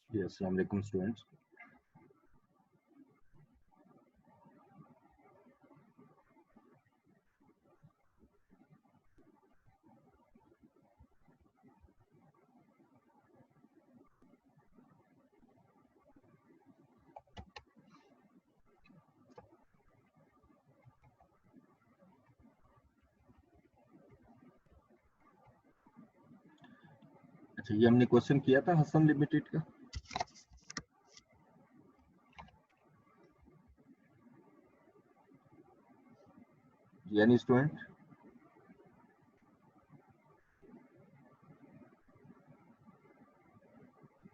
जी, अस्सलाम वालेकुम स्टूडेंट्स। अच्छा, ये हमने क्वेश्चन किया था हसन लिमिटेड का। यानी स्टूडेंट,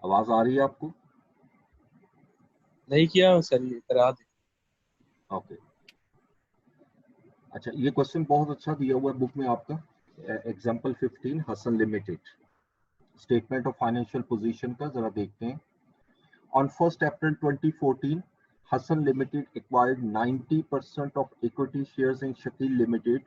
आवाज आ रही है आपको? नहीं किया सर, ये करा दे। ओके। अच्छा, ये क्वेश्चन बहुत अच्छा दिया हुआ है बुक में आपका। Example 15 Hasan limited, statement of financial position का जरा देखते हैं। On 1st April 2014, Hassan Limited acquired 90% of equity shares in Shakil Limited.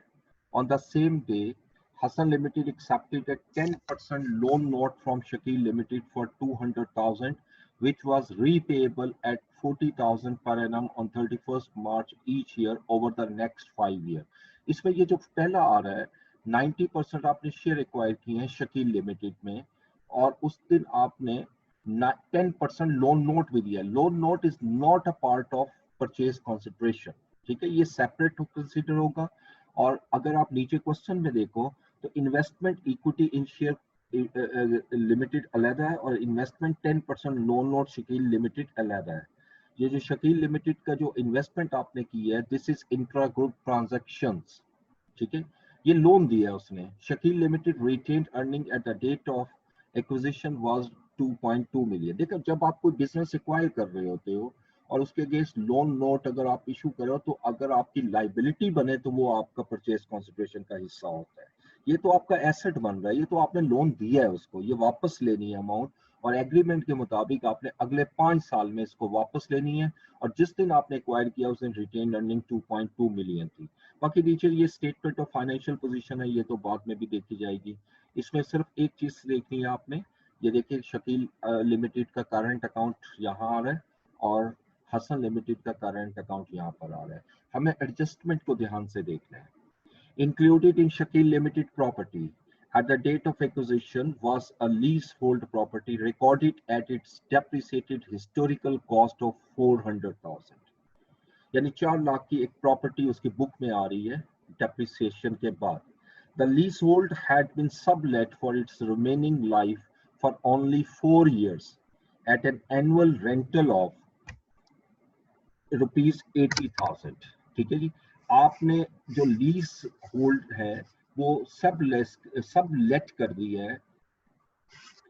On the same day, Hassan Limited accepted a 10% loan note from Shakil Limited for 200,000, which was repayable at 40,000 per annum on 31st March each year over the next 5 years. इसमें ये जो पहला आ रहा है, 90% आपने share acquire किए हैं Shakeel limited में, और उस दिन आपने 10% लोन नोट भी दिया। Loan note is not a part of purchase consideration, ठीक है, ये सेपरेट कंसिडर होगा। और अगर आप नीचे क्वेश्चन में देखो तो investment equity in share limited अलहदा है और investment 10% loan note Shakeel limited अलहदा है। ये जो शकील लिमिटेड का जो इन्वेस्टमेंट आपने की है, this is intra group transactions, ठीक है। ये लोन दिया है उसने। Shakeel limited retained earning at the date of acquisition was 2.2 million. देखो, जब आप कोई बिजनेस एक्वायर कर रहे होते हो और उसके अगेंस्ट लोन नोट अगर आप इशू करो, तो अगर आपकी लाइबिलिटी बने तो वो आपका परचेज कंसिडरेशन का हिस्सा होता है। ये तो आपका एसेट बन रहा है, ये तो आपने लोन दिया है उसको, ये वापस लेनी है अमाउंट, और एग्रीमेंट के मुताबिक आपने अगले 5 साल में इसको वापस लेनी है। और जिस दिन आपने एक्वायर किया उस दिन रिटेन अर्निंग 2.2 मिलियन थी। बाकी नीचे ये स्टेटमेंट ऑफ फाइनेंशियल पोजीशन है, ये तो बाद में भी देखी जाएगी। इसमें सिर्फ एक चीज देखनी है आपने, ये देखिए शकील लिमिटेड का करंट अकाउंट यहाँ आ रहा है और हसन लिमिटेड का करंट अकाउंट यहाँ पर आ रहा है। हमें एडजस्टमेंट को ध्यान से देखना है। Included in Shakil Limited property at the date of acquisition was a leasehold property recorded at its depreciated historical cost of 400,000। यानी 4 लाख की एक प्रॉपर्टी उसकी बुक में आ रही है डेप्रिसिएशन के बाद। The lease hold had been sublet for its remaining life for only 4 years at an annual rental of ₹80,000। ठीक है जी। आपने जो लीज होल्ड है वो सब लेट कर दी है,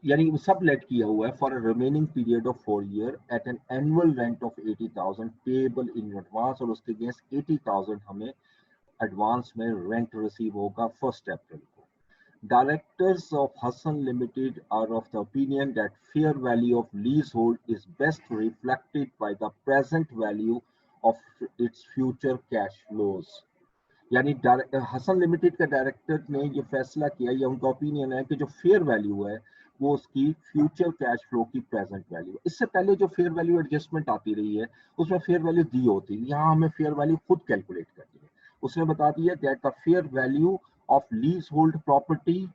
यानी वो सब लेट किया हुआ है for a remaining period of 4 year at an annual rent of 80,000 payable in advance, और उसके अगेंस्ट 80,000 हमें एडवांस में रेंट रिसीव होगा 1 अप्रैल को। Directors of Hassan Limited are of the opinion that fair value of leasehold is best reflected by the present value of its future cash flows। यानी Hasan limited के director ने ये फैसला किया, या उनका ओपिनियन है कि जो फेयर वैल्यू है वो उसकी फ्यूचर कैश फ्लो की प्रेजेंट वैल्यू है। इससे पहले जो फेयर वैल्यू एडजस्टमेंट आती रही है उसमें फेयर वैल्यू दी होती है, यहाँ हमें फेयर वैल्यू खुद कैलकुलेट करनी है। उसने बता दिया that the fair value of lease hold property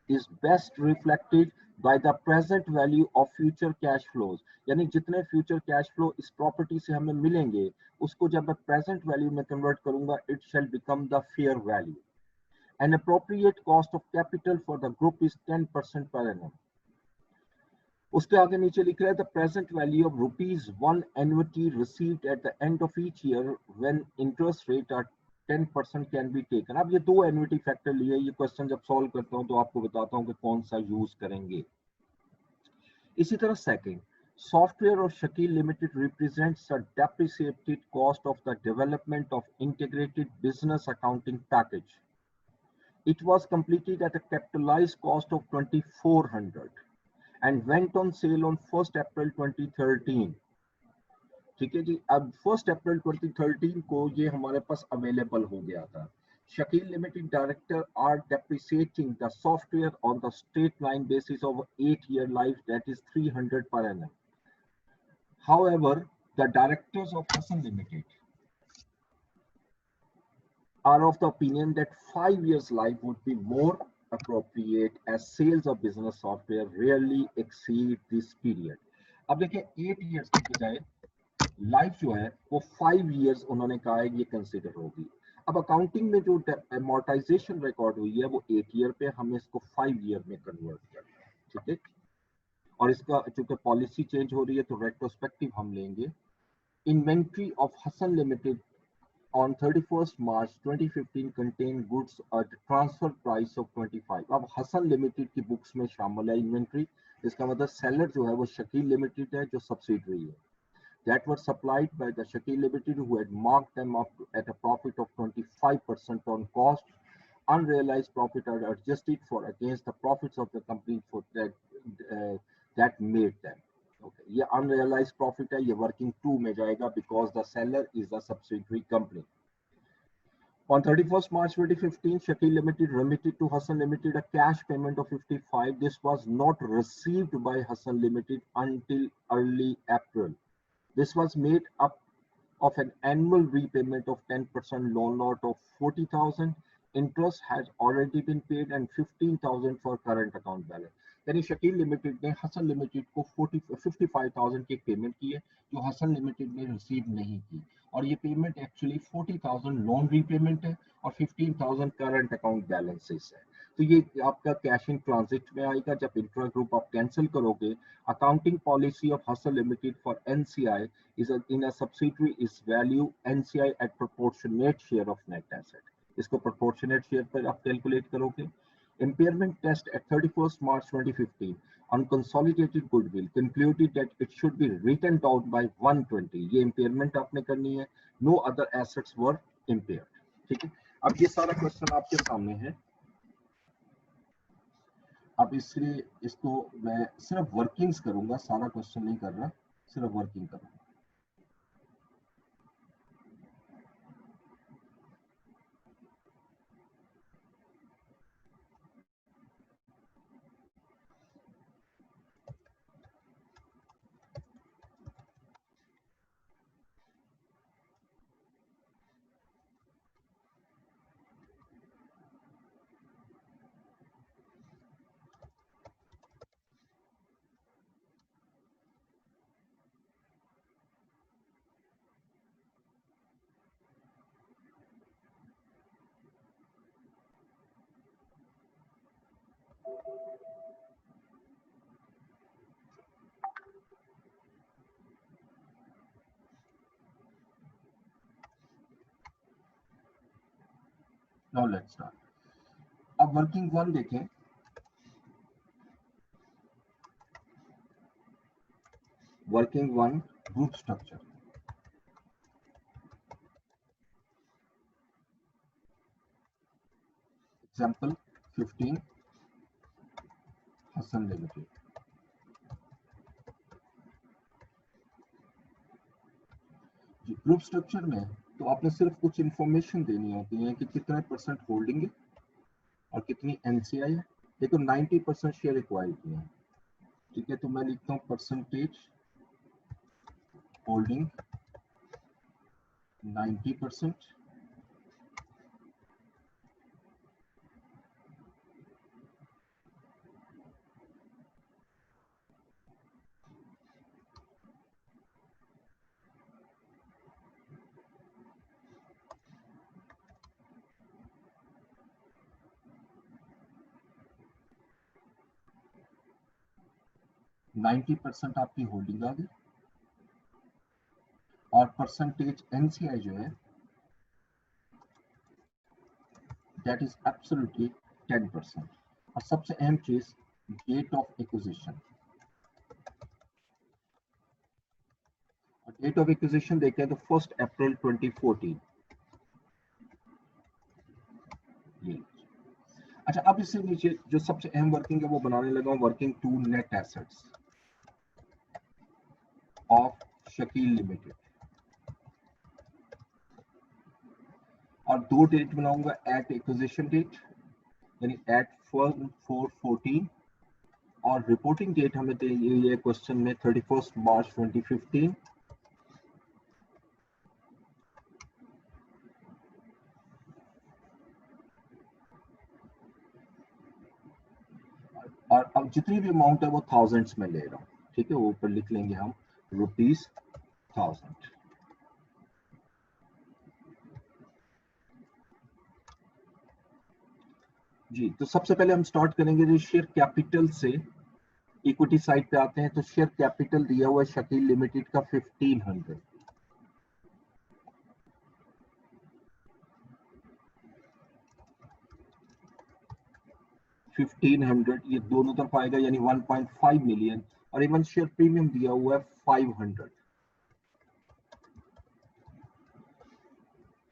is best reflected by the present value of future cash flows। यानी जितने फ्यूचर कैश फ्लो इस प्रॉपर्टी से हमें मिलेंगे उसको जब मैं प्रेजेंट वैल्यू में कन्वर्ट करूंगा, it shall become the fair value. An appropriate cost of capital for the group is 10% per annum. उसके आगे नीचे लिख रहा है the present value of ₹1 annuity received at the end of each year when interest rates are 10% can be taken. अब ये दो annuity factor लिए, ये क्वेश्चन जब सॉल्व करता हूं तो आपको बताता हूं कि कौन सा यूज करेंगे। इसी तरह सेकंड, सॉफ्टवेयर और Shakeel limited represents a depreciated cost of the development of integrated business accounting package. It was completed at a capitalized cost of 2,400 and went on sale on 1st April 2013। ठीक है जी। अब 1st अप्रैल 2013 को ये हमारे पास available हो गया था। Shakeel limited director are depreciating the software on the straight line basis of 8 year life, that is 300 per annum। However, the directors of Hassan Limited are of the opinion that 5 years life would be more appropriate as sales of business software rarely exceed this period. अब देखिए 8 years की बजाय life जो है वो 5 years उन्होंने कहा है ये कंसिडर होगी। अब अकाउंटिंग में जो अमोर्टाइजेशन रिकॉर्ड हुई है वो 8 year पे, हमें इसको 5 year में कन्वर्ट करना है, ठीक है। और इसका चूंकि पॉलिसी चेंज हो रही है तो रेट्रोस्पेक्टिव हम लेंगे। Inventory of Hasan limited on 31st March 2015 contain goods at transfer price of 25। अब हसन लिमिटेड की बुक्स में शामिल है इन्वेंट्री, इसका मतलब सेलर जो है वो शकील लिमिटेड है जो सब्सिडरी है, that were supplied by the Shakil Limited, who had marked them up at a profit of 25% on cost. Unrealized profit are adjusted for against the profits of the company for that made them. Okay, ये unrealized profit है, ये working two में जाएगा because the seller is a subsidiary company. On 31st March 2015, Shakil Limited remitted to Hassan Limited a cash payment of 55. This was not received by Hassan Limited until early April. This was made up of an annual repayment of 10% loan note of 40,000. Interest has already been paid and 15,000 for current account balance. यानी Shakeel limited ने Hasan limited को 55,000 की payment की है जो Hasan limited ने receive नहीं की, और ये पेमेंट एक्चुअली 40,000 लोन रीपेमेंट है और 15,000 करंट अकाउंट बैलेंसेस है। तो ये आपका कैश इन ट्रांजिट में आएगा। जब इंट्रा ग्रुप आप कैंसिल करोगे, accounting policy of Hasan limited for NCI is in a subsidiary is value NCI at proportionate share of net asset. इसको proportionate share पर आप कैलकुलेट करोगे। Impairment test at 31st March 2015 on consolidated goodwill concluded that it should be written down by 120। ये impairment आपने करनी है। No other assets were impaired। ठीक है, अब ये सारा क्वेश्चन आपके सामने है। अब इसलिए इसको मैं सिर्फ वर्किंग्स करूंगा, सारा क्वेश्चन नहीं कर रहा, सिर्फ वर्किंग करूंगा। Now let's start। अब वर्किंग वन देखें। Working one group structure. Example 15 Hasan limited. Group structure में तो आपने सिर्फ कुछ इंफॉर्मेशन देनी होती है कि कितना परसेंट होल्डिंग है और कितनी एनसीआई है। देखो 90% शेयर एक्वायर किए हैं, ठीक है, तो मैं लिखता हूँ परसेंटेज होल्डिंग 90%। आपकी होल्डिंग आ गई और परसेंटेज एनसीआई जो है दैट इज एब्सोल्युटली 10%। और सबसे अहम चीज date of acquisition. Date of acquisition देखते हैं तो 1 अप्रैल 2014। ये अच्छा, अब इससे नीचे जो सबसे अहम वर्किंग है वो बनाने लगा हूं। Working two net assets of Shakeel limited, और दो डेट बनाऊंगा, एट एक्विजिशन डेट यानी एट 4/4/14 और रिपोर्टिंग डेट हमें दी हुई है क्वेश्चन में 31 मार्च 2015। और अब जितनी भी अमाउंट है वो थाउजेंड्स में ले रहा हूँ, ठीक है, वो ऊपर लिख लेंगे हम ₹1000। जी, तो सबसे पहले हम स्टार्ट करेंगे जो शेयर कैपिटल से, इक्विटी साइड पे आते हैं। तो शेयर कैपिटल दिया हुआ है शकील लिमिटेड का 1500। ये दोनों तरफ आएगा यानी 1.5 मिलियन। और इवन शेयर प्रीमियम दिया हुआ है 500,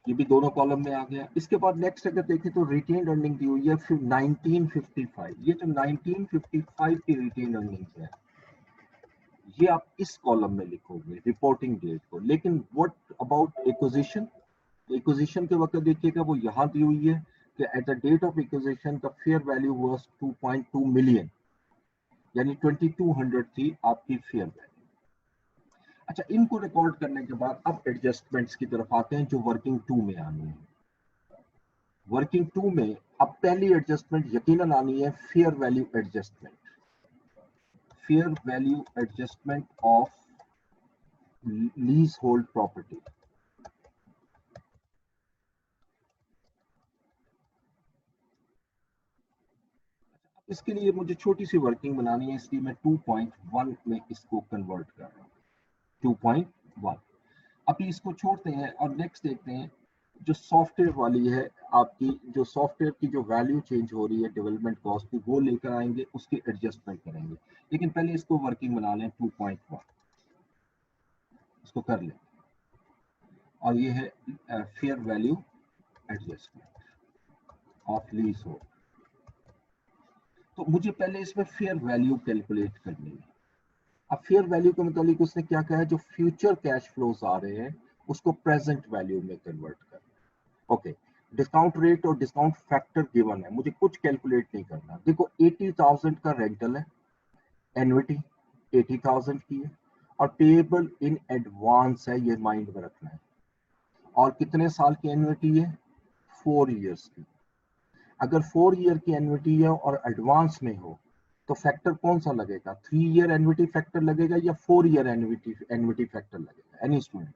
ये भी दोनों कॉलम में आ गया। इसके बाद नेक्स्ट अगर देखें तो रिटेन अर्निंग दी हुई है फिर 1955। ये जो 1955 की रिटेन अर्निंग है ये आप इस कॉलम में लिखोगे रिपोर्टिंग डेट को। लेकिन व्हाट अबाउट एक्विजिशन? एक्विजिशन के वक्त देखिएगा वो यहाँ दी हुई है कि at the date of acquisition the fair value was 2.2 million, यानी 2200 थी आपकी फेयर वैल्यू। अच्छा, इनको रिकॉर्ड करने के बाद अब एडजस्टमेंट्स की तरफ आते हैं जो वर्किंग 2 में आनी है। वर्किंग 2 में अब पहली एडजस्टमेंट यकीनन आनी है fair value adjustment. Fair value adjustment of lease hold property. इसके लिए मुझे छोटी सी वर्किंग बनानी है, इसलिए मैं 2.1 में इसको कन्वर्ट कर रहा हूँ। 2.1 अभी इसको छोड़ते हैं और नेक्स्ट देखते हैं जो सॉफ्टवेयर वाली है आपकी, जो सॉफ्टवेयर की जो वैल्यू चेंज हो रही है डेवलपमेंट कॉस्ट की, वो लेकर आएंगे, उसकी एडजस्टमेंट करेंगे। लेकिन पहले इसको वर्किंग बना लें 2.1, इसको कर लें। और ये है fair value adjustment of lease hold. तो मुझे पहले इसमें फेयर वैल्यू कैलकुलेट करनी है। अब फेयर वैल्यू के मुताबिक उसने क्या कहा है, जो फ्यूचर कैश फ्लोज आ रहे हैं उसको प्रेजेंट वैल्यू में कन्वर्ट कर। ओके, डिस्काउंट रेट और डिस्काउंट फैक्टर गिवन है, मुझे कुछ कैलकुलेट नहीं करना। देखो 80,000 का रेंटल है, एन्युटी 80,000 की है, और पेएबल इन एडवांस है, ये माइंड में रखना है। और कितने साल की एन्युटी है? 4 इयर्स की। अगर 4 ईयर की एन्युटी है और एडवांस में हो तो फैक्टर कौन सा लगेगा? 3 ईयर एन्युटी फैक्टर लगेगा या 4 ईयर एन्युटी फैक्टर लगेगा? Any student?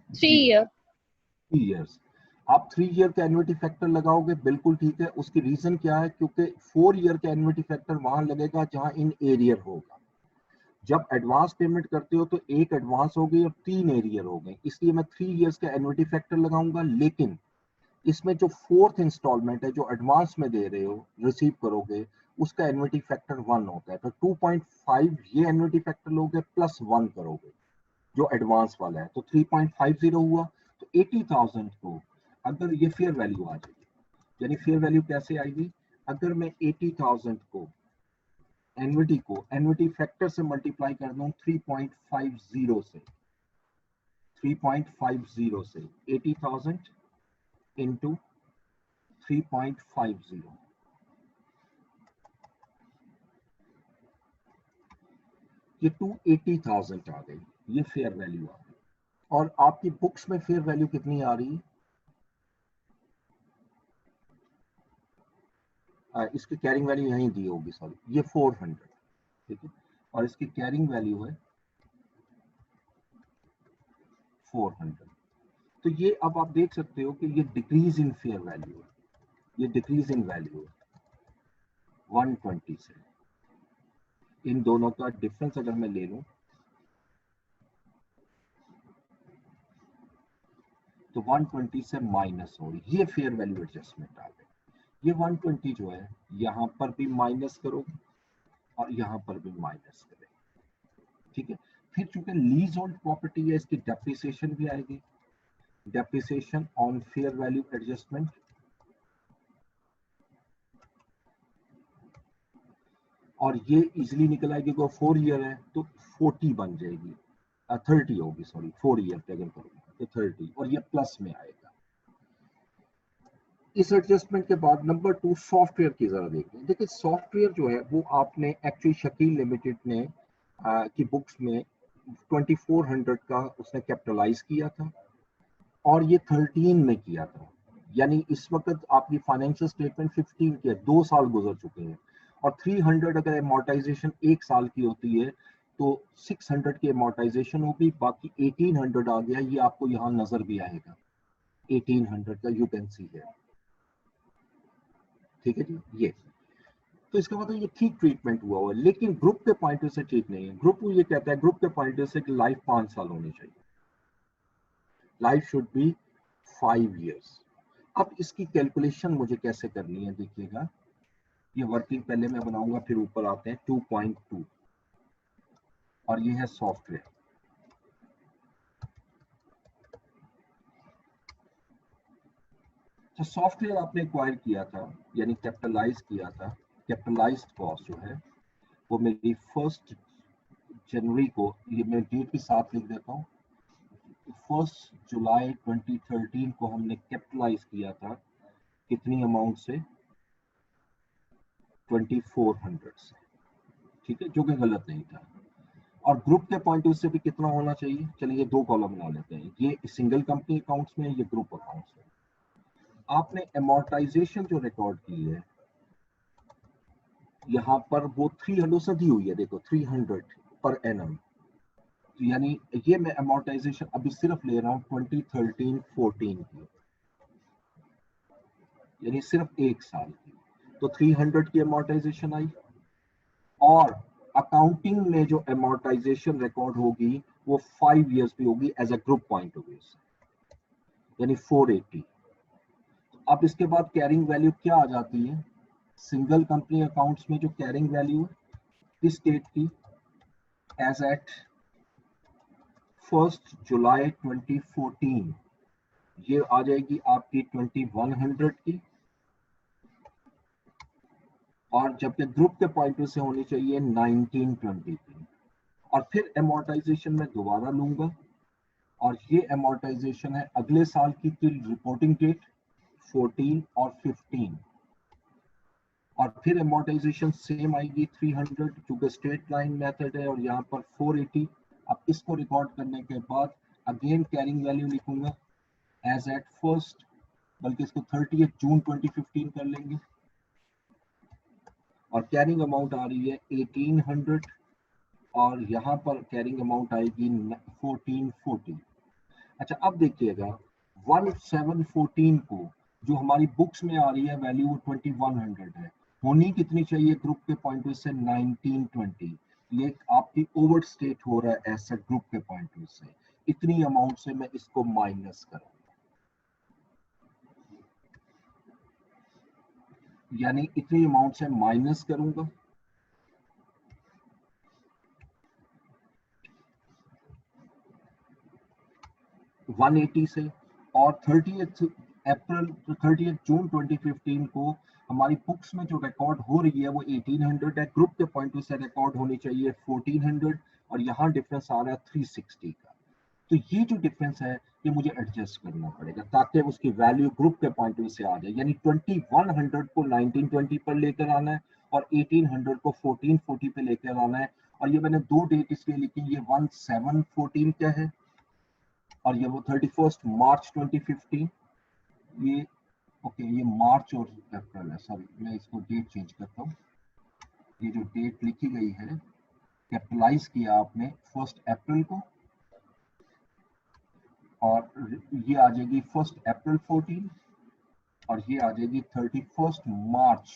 3 year। 3 इयर्स। आप 3 ईयर का एन्युटी फैक्टर लगाओगे, बिल्कुल ठीक है। उसकी रीजन क्या है? क्योंकि 4 ईयर का एन्युटी फैक्टर वहां लगेगा जहां इन एरियर होगा। जब एडवांस पेमेंट करते हो तो एक एडवांस हो गई और 3 एरियर हो गए, इसलिए मैं 3 इयर्स का एन्युटी फैक्टर लगाऊंगा। लेकिन इसमें जो 4th इंस्टॉलमेंट है जो एडवांस में दे रहे हो, रिसीव करोगे, उसका एन्युटी फैक्टर 1 होता है। तो 2.5 ये एन्युटी फैक्टर लोगे प्लस 1 करोगे जो एडवांस वाला है, तो 3.50 हुआ। तो 80,000 को अगर ये फेयर वैल्यू आ जाएगी, यानी फेयर वैल्यू कैसे आएगी? अगर मैं 80,000 को एन्युटी फैक्टर से मल्टीप्लाई कर दूं 3.50 से, 3.50 से 80,000 इंटू 3.50, ये 280,000 आ गई, ये फेयर वैल्यू आ गई। और आपकी बुक्स में फेयर वैल्यू कितनी आ रही है? इसकी कैरिंग वैल्यू यहीं दी होगी, सॉरी, ये 400, ठीक है। और इसकी कैरिंग वैल्यू है 400। तो ये अब आप देख सकते हो कि ये डिक्रीज इन फेयर वैल्यू है, ये डिक्रीज इन वैल्यू है 120 से। इन दोनों का डिफरेंस अगर मैं ले लूं तो 120 से माइनस हो रही, ये फेयर वैल्यू एडजस्टमेंट आ गई। ये 120 जो है यहां पर भी माइनस करोगे और यहां पर भी माइनस करें, ठीक है। फिर चूंकि लीज होल्ड प्रॉपर्टी है, इसकी डेप्रिसिएशन भी आएगी, depreciation on fair value adjustment. और ये इजीली निकल आएगी, वो 4 ईयर है तो 40 बन जाएगी, 30 होगी, सॉरी, 4 ईयर पे अगर करोगे तो 30, और ये प्लस में आएगा। इस एडजस्टमेंट के बाद नंबर 2 सॉफ्टवेयर की जरा देखते हैं। देखिए सॉफ्टवेयर जो है वो आपने एक्चुअली शकील लिमिटेड ने की बुक्स में 2400 का उसने कैपिटलाइज किया था और ये 13 में किया था। यानी इस वक्त आपकी फाइनेंशियल स्टेटमेंट 15 की है, 2 साल गुजर चुके हैं। और 300 अगर अमोर्टाइजेशन 1 साल की होती है तो 600 की अमोर्टाइजेशन होगी, बाकी 1800 आ गया। ये आपको यहाँ नजर भी आएगा 1800 का, यू कैन सी है। ठीक है जी, ये तो इसका मतलब ये ठीक ट्रीटमेंट हुआ हुआ है, लेकिन ग्रुप के पॉइंट से ठीक नहीं है। ग्रुप ये कहता है, ग्रुप के पॉइंट से कि लाइफ 5 साल होनी चाहिए, लाइफ शुड बी 5 years। अब इसकी कैलकुलेशन मुझे कैसे करनी है देखिएगा, ये वर्किंग पहले मैं बनाऊंगा, फिर ऊपर आते हैं 2.2 और ये है सॉफ्टवेयर। तो सॉफ्टवेयर आपने एक्वायर किया था यानी कैपिटलाइज किया था। कैपिटलाइज्ड कॉस्ट जो है वो मेरी 1 जनवरी को, ये मैं डेट के साथ लिख देता हूँ, 1 जुलाई 2013 को हमने कैपिटलाइज किया था। कितनी अमाउंट से? 2400 से। ठीक है, जो कि गलत नहीं था। और ग्रुप के पॉइंट से भी कितना होना चाहिए? चलिए ये 2 कॉलम बना लेते हैं, ये सिंगल कंपनी अकाउंट्स में, ये ग्रुप अकाउंट्स में। आपने अमोर्टाइजेशन जो रिकॉर्ड की है यहाँ पर वो 300 से दी हुई है, देखो 300 पर एनम। यानी ये मैं अमोर्टाइजेशन अभी सिर्फ ले रहा हूँ 2013-14 की, यानी सिर्फ 1 साल की। तो 300 की अमोर्टाइजेशन आई, और अकाउंटिंग में जो अमोर्टाइजेशन रिकॉर्ड होगी वो 5 years भी होगी as a group point of view से, यानी 480। अब इसके बाद कैरिंग वैल्यू क्या आ जाती है? सिंगल कंपनी अकाउंट्स में जो कैरिंग वैल्यू किस डेट की? एज एट 1 जुलाई 2014, ये आ जाएगी आपकी 2100 की। और जबकि ग्रुप के पॉइंट से होनी चाहिए 1920 की। और फिर अमोर्टाइजेशन में दोबारा लूंगा, और ये अमोर्टाइजेशन है अगले साल की टिल रिपोर्टिंग डेट 14 और 15। और फिर अमोर्टाइजेशन सेम आएगी 300, क्योंकि स्ट्रेट लाइन मेथड है, और यहाँ पर 480। अब इसको रिकॉर्ड करने के बाद अगेन कैरिंग वैल्यू लिखूंगा एज एट 1, बल्कि इसको 30 जून 2015 कर लेंगे। और कैरिंग अमाउंट आ रही है 1800, और यहाँ पर कैरिंग अमाउंट आएगी 1440। अच्छा अब देखिएगा 1714 को जो हमारी बुक्स में आ रही है वैल्यू 2100 है, होनी कितनी चाहिए ग्रुप के पॉइंट से? 1920। ये आपकी ओवर स्टेट हो रहा है ऐसा ग्रुप के पॉइंट से। इतनी अमाउंट से मैं इसको माइनस करूंगा, यानी इतनी अमाउंट से माइनस करूंगा। वन 180 से, और 30 अप्रैल 30 जून 2015 को हमारी बुक्स में जो रिकॉर्ड हो रही है वो 1800 है, ग्रुप के पॉइंट से रिकॉर्ड होनी चाहिए 1400, और यहाँ डिफरेंस आ रहा है 360 का। तो ये जो डिफरेंस है ये मुझे एडजस्ट करना पड़ेगा ताकि उसकी वैल्यू ग्रुप के पॉइंट से आ जाए। यानी 2100 को 1920 पर लेकर आना है, और 1800 को 1440 पे लेकर आना है। और ये मैंने 2 डेट इसलिए लिखी, ये 1714 क्या है, और ये वो 31 मार्च 2015। ये ओके, ये मार्च और अप्रैल है, सॉरी मैं इसको डेट चेंज करता हूँ। ये जो डेट लिखी गई है, कैपिटलाइज किया आपने 1 अप्रैल को, और ये आ जाएगी 1 अप्रैल 14, और ये आ जाएगी 31 मार्च।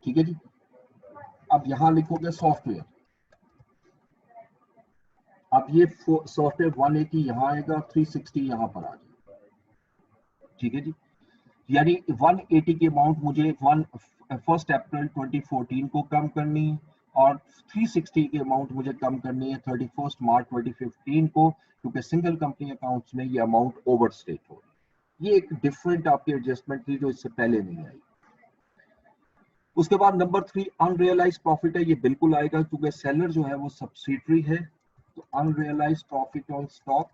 ठीक है जी। अब यहां लिखोगे सॉफ्टवेयर, अब ये सॉफ्टवेयर 180 यहाँ आएगा, 360 यहाँ पर आ जाएगा। ठीक है जी, यानी 180 की अमाउंट मुझे 1 अप्रैल 2014 को कम करनी है, और 360 की अमाउंट मुझे कम करनी है 31 मार्च 2015 को, क्योंकि सिंगल कंपनी अकाउंट्स में ये अमाउंट ओवर स्टेट हो रही है। ये एक डिफरेंट आपकी एडजस्टमेंट थी जो इससे पहले नहीं आई। उसके बाद नंबर 3 अनरियलाइज प्रॉफिट है, ये बिल्कुल आएगा क्योंकि सेलर जो है वो सब्सिडरी है, तो अनरियलाइज प्रॉफिट ऑन स्टॉक,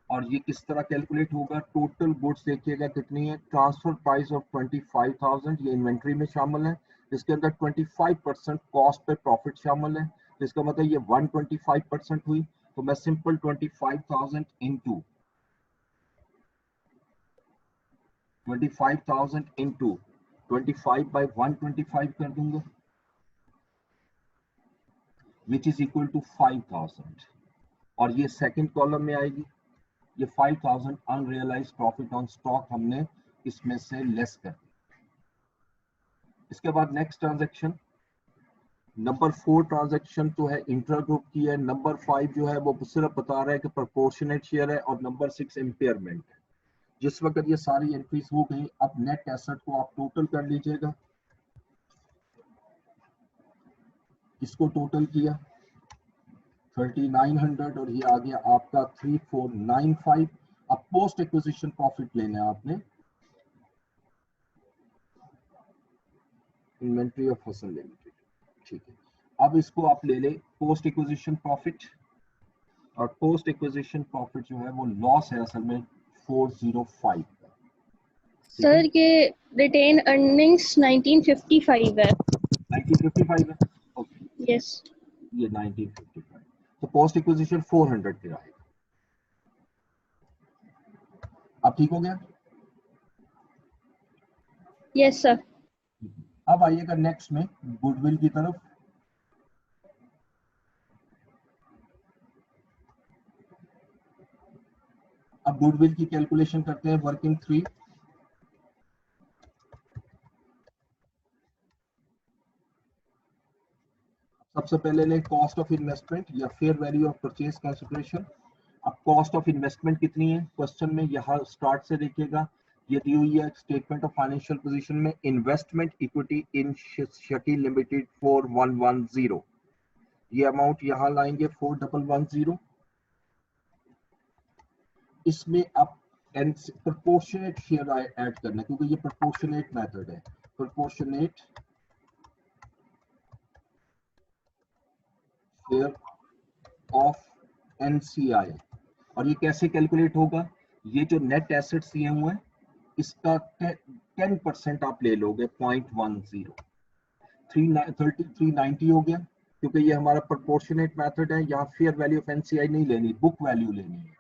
और ये किस तरह कैलकुलेट होगा? टोटल गुड्स देखिएगा कितनी है, ट्रांसफर प्राइस ऑफ 25,000, ये इन्वेंट्री में शामिल है, इसके अंदर 25% कॉस्ट पे प्रॉफिट शामिल है, तो इसका मतलब ये 125% हुई। तो मैं सिंपल 25,000 इंटू 25 बाई 125 कर दूंगा, विच इज इक्वल टू 5,000, और ये सेकंड कॉलम में आएगी। ये 5,000 अनरियलाइज प्रॉफिट ऑन स्टॉक हमने इसमें से लेस कर दिया। इसके बाद नेक्स्ट ट्रांजैक्शन नंबर 4 ट्रांजैक्शन तो है इंट्रा ग्रुप की है। नंबर 5 जो है वो सिर्फ बता रहा है कि प्रोपोर्शनेट शेयर है, और नंबर 6 इम्पेयरमेंट है। जिस वक्त ये सारी एंट्रीज हो गई, अब नेट एसेट को आप टोटल कर लीजिएगा। इसको टोटल किया 3900 और ये आ गया आपका 3495। अब पोस्ट एक्विजिशन प्रॉफिट लेना है आपने, इन्वेंट्री ऑफ हसन लिमिटेड, ठीक है। अब इसको आप ले ले पोस्ट एक्विजिशन प्रॉफिट, और पोस्ट एक्विजिशन प्रॉफिट जो है वो लॉस है असल में 405 का। सर ये रिटेन अर्निंग्स 1955 है। 1955 है, ओके यस। ये 1955, तो पोस्ट एक्विजिशन 400 पे आएगा। अब ठीक हो गया? Yes sir. अब आइएगा नेक्स्ट में गुडविल की तरफ। अब गुडविल की कैलकुलेशन करते हैं वर्किंग 3। सबसे पहले लें कॉस्ट ऑफ इन्वेस्टमेंट या fair value of purchase consideration. अब कॉस्ट ऑफ इन्वेस्टमेंट कितनी है क्वेश्चन में, यहाँ स्टार्ट से देखिएगा, ये दी हुई है स्टेटमेंट ऑफ फाइनेंशियल पोजीशन में, investment equity in shaky limited 4110, ये अमाउंट यहाँ लाएंगे 4110। इसमें अब प्रोपोर्शनेट शेयर ऐड करना है, क्योंकि ये प्रोपोर्शनेट मेथड है, प्रोपोर्शनेट शेयर ऑफ एनसीआई। और ये कैसे कैलकुलेट होगा? ये जो नेट एसेट्स दिए हुए हैं इसका 10% आप ले लोगे, 0.10, 390 हो गया, क्योंकि ये हमारा प्रोपोर्शनेट मेथड है। यहाँ फेयर वैल्यू ऑफ एनसीआई नहीं लेनी, बुक वैल्यू लेनी है।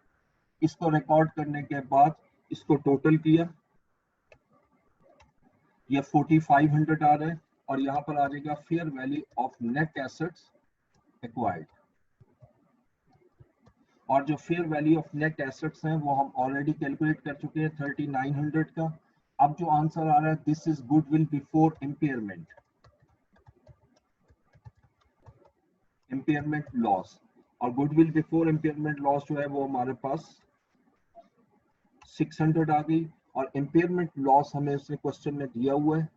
इसको रिकॉर्ड करने के बाद इसको टोटल किया, ये 4500 आ रहा है, और यहाँ पर आ जाएगा fair value of net assets acquired, और जो fair value of net assets हैं वो हम ऑलरेडी कैलकुलेट कर चुके हैं 3900 का। अब जो आंसर आ रहा है this is goodwill before impairment, impairment loss, और गुडविल बिफोर इम्पेयरमेंट लॉस जो है वो हमारे पास 600 आ गई, और इम्पेयरमेंट लॉस हमें उसने क्वेश्चन में दिया हुआ है।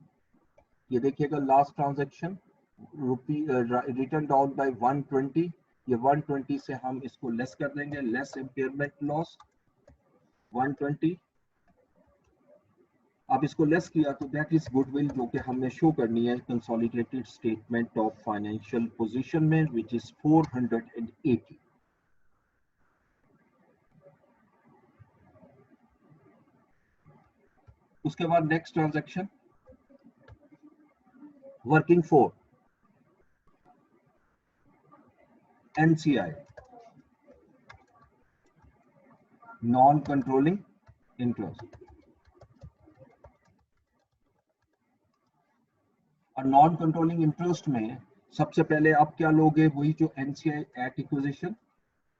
ये देखिएगा last transaction return down by 120, ये 120 से हम इसको लेस कर देंगे, लेस इम्पेयरमेंट लॉस 120। अब इसको लेस किया तो दैट इज गुडविल, जो कि हमने शो करनी है consolidated statement of financial position में, विच इज 480। उसके बाद next transaction working 4 NCI, non controlling interest. और नॉन कंट्रोलिंग इंटरेस्ट में सबसे पहले आप क्या लोगे, वही जो NCI at acquisition,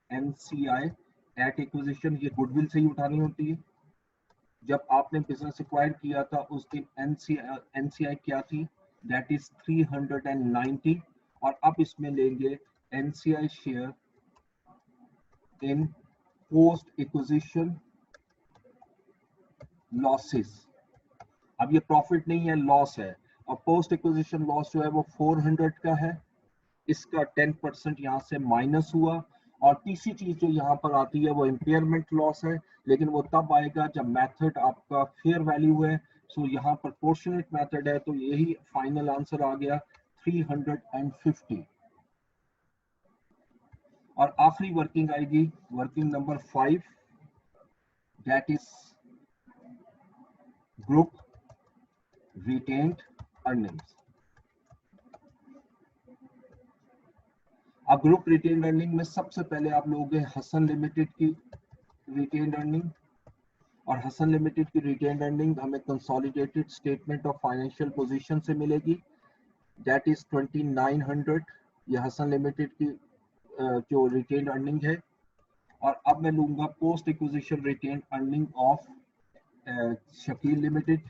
NCI at acquisition, ये गुडविल से ही उठानी होती है। जब आपने बिजनेस एक्वायर किया था उस दिन एनसीआई क्या थी, दैट इज 390, और अब इसमें लेंगे NCI share in post acquisition losses. अब ये प्रॉफिट नहीं है, लॉस है, और पोस्ट एक्विजिशन लॉस जो है वो 400 का है, इसका 10% यहाँ से माइनस हुआ। और तीसरी चीज जो यहाँ पर आती है वो इम्पेयरमेंट लॉस है, लेकिन वो तब आएगा जब मेथड आपका फेयर वैल्यू है। सो यहाँ प्रोपोर्शनेट मेथड है, तो यही फाइनल आंसर आ गया 350। और आखिरी वर्किंग आएगी working number 5, that is group retained earnings. अब ग्रुप रिटेन्ड अर्निंग में सबसे पहले आप लोगे हसन लिमिटेड की रिटेन्ड अर्निंग, और हसन लिमिटेड की रिटेन्ड अर्निंग हमें consolidated statement of financial position से मिलेगी, दैट इज 2900। ये हसन लिमिटेड की जो रिटेन्ड अर्निंग है। और अब मैं लूंगा post acquisition retained earning of Shakeel limited,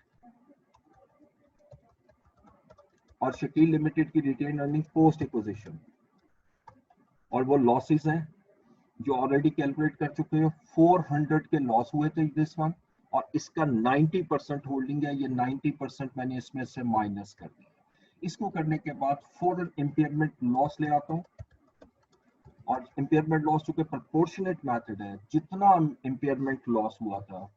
और शकील लिमिटेड की रिटेन्ड अर्निंग पोस्ट एक्विजिशन, और वो लॉसेस हैं जो ऑलरेडी कैलकुलेट कर चुके हो। 400 के लॉस हुए थे दिस वन, और इसका 90% होल्डिंग है, ये 90% मैंने इसमें से माइनस कर दिया। इसको करने के बाद फॉरन इम्पेयरमेंट लॉस ले आता हूँ, और इम्पेयरमेंट लॉस चूंकि प्रोपोर्शनेट मेथड है, जितना इम्पेयरमेंट लॉस हुआ था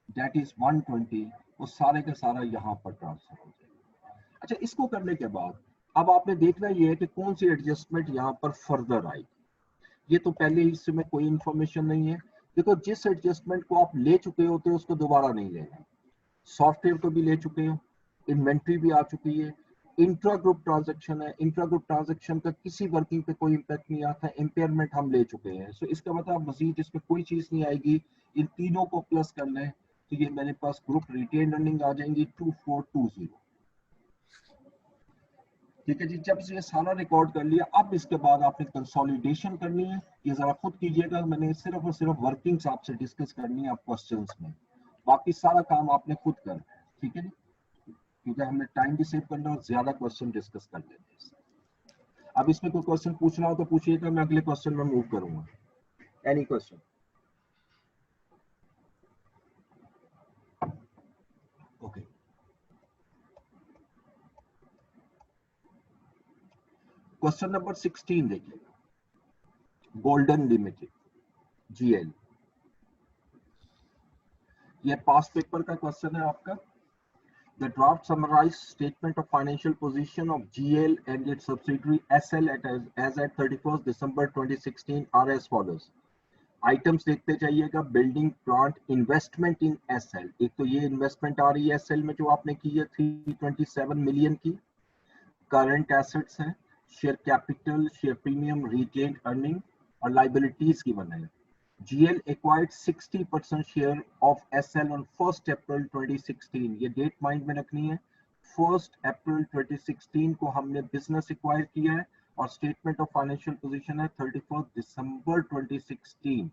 दैट इज 120, वो सारे का सारा यहाँ पर ट्रांसफर हो जाएगा। अच्छा, इसको करने के बाद अब आपने देखना ये है कि कौन सी एडजस्टमेंट यहाँ पर फर्दर आई। ये तो पहले हिस्से में कोई इंफॉर्मेशन नहीं है। देखो, जिस एडजस्टमेंट को आप ले चुके होते हो उसको दोबारा नहीं लेना। सॉफ्टवेयर को भी ले चुके हो, इन्वेंट्री भी आ चुकी है, इंट्रा ग्रुप ट्रांजैक्शन है, इंट्रा ग्रुप ट्रांजैक्शन का किसी वर्किंग पे कोई इम्पैक्ट नहीं आता, इम्पेयरमेंट हम ले चुके हैं। सो इसका मतलब मजीद इसमें कोई चीज नहीं आएगी। इन तीनों को प्लस कर लें तो ये मेरे पास ग्रुप रिटेन अर्निंग आ जाएंगी 2420। ठीक है जी, जब ये सारा रिकॉर्ड कर लिया, अब इसके बाद आपने कंसोलिडेशन करनी है। ये जरा खुद कीजिएगा, मैंने सिर्फ और सिर्फ वर्किंग्स आपसे डिस्कस करनी है आप क्वेश्चंस में, बाकी सारा काम आपने खुद करना है। ठीक है जी, क्योंकि हमने टाइम भी सेव करना और ज्यादा क्वेश्चन डिस्कस कर लेते हैं। अब इसमें कोई क्वेश्चन पूछना हो तो पूछिएगा, मैं अगले क्वेश्चन में मूव करूंगा। Any question? Okay, question number 16 देखिएगा, गोल्डन लिमिटेड जीएल। ये पास्ट पेपर का क्वेश्चन है आपका। The draft summarized statement of financial position of GL and its subsidiary SL as at 31st December 2016 are as follows. Items देखते जाइएगा। Building plant investment in SL, एक तो ये investment आ रही है एसएल में जो आपने की है 327 मिलियन की। करंट एसेट्स हैं, share capital, share premium, retained earning और लाइबिलिटीज की बना है। GL acquired 60% share of SL on 1st April 2016। ये डेट माइंड में रखनी है, 1st April 2016 को हमने बिजनेस एक्वायर किया है, और स्टेटमेंट ऑफ फाइनेंशियल पोजीशन है 31st दिसंबर 2016।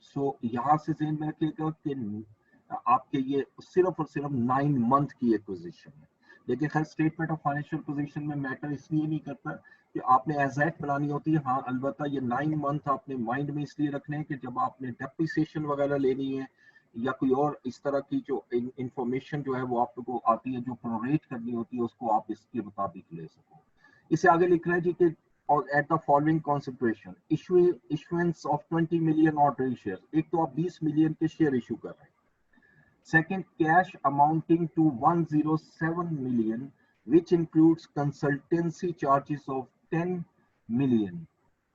सो यहाँ से ध्यान में रखिएगा कि आपके ये सिर्फ और सिर्फ 9 मंथ की एक्विजिशन है। लेकिन खैर स्टेटमेंट ऑफ फाइनेंशियल पोजीशन में मैटर इसलिए नहीं करता कि आपने एजेट बनानी होती है। हाँ, अलबत्ता ये 9 मंथ आपने माइंड में इसलिए रखने हैं कि जब आपने डेप्रिसिएशन वगैरह लेनी है या कोई और इस तरह की जो इंफॉर्मेशन जो है वो आपको आती है, जो प्रोरेट करनी होती है, उसको आप इसके मुताबिक ले सको। इसे आगे लिख रहे हैं जी कि at the following consideration issuance of 20 million ordinary shares। एक तो आप 20 मिलियन के शेयर इशू कर रहे हैं। Second, cash amounting to 107 million, which includes consultancy charges of 10 million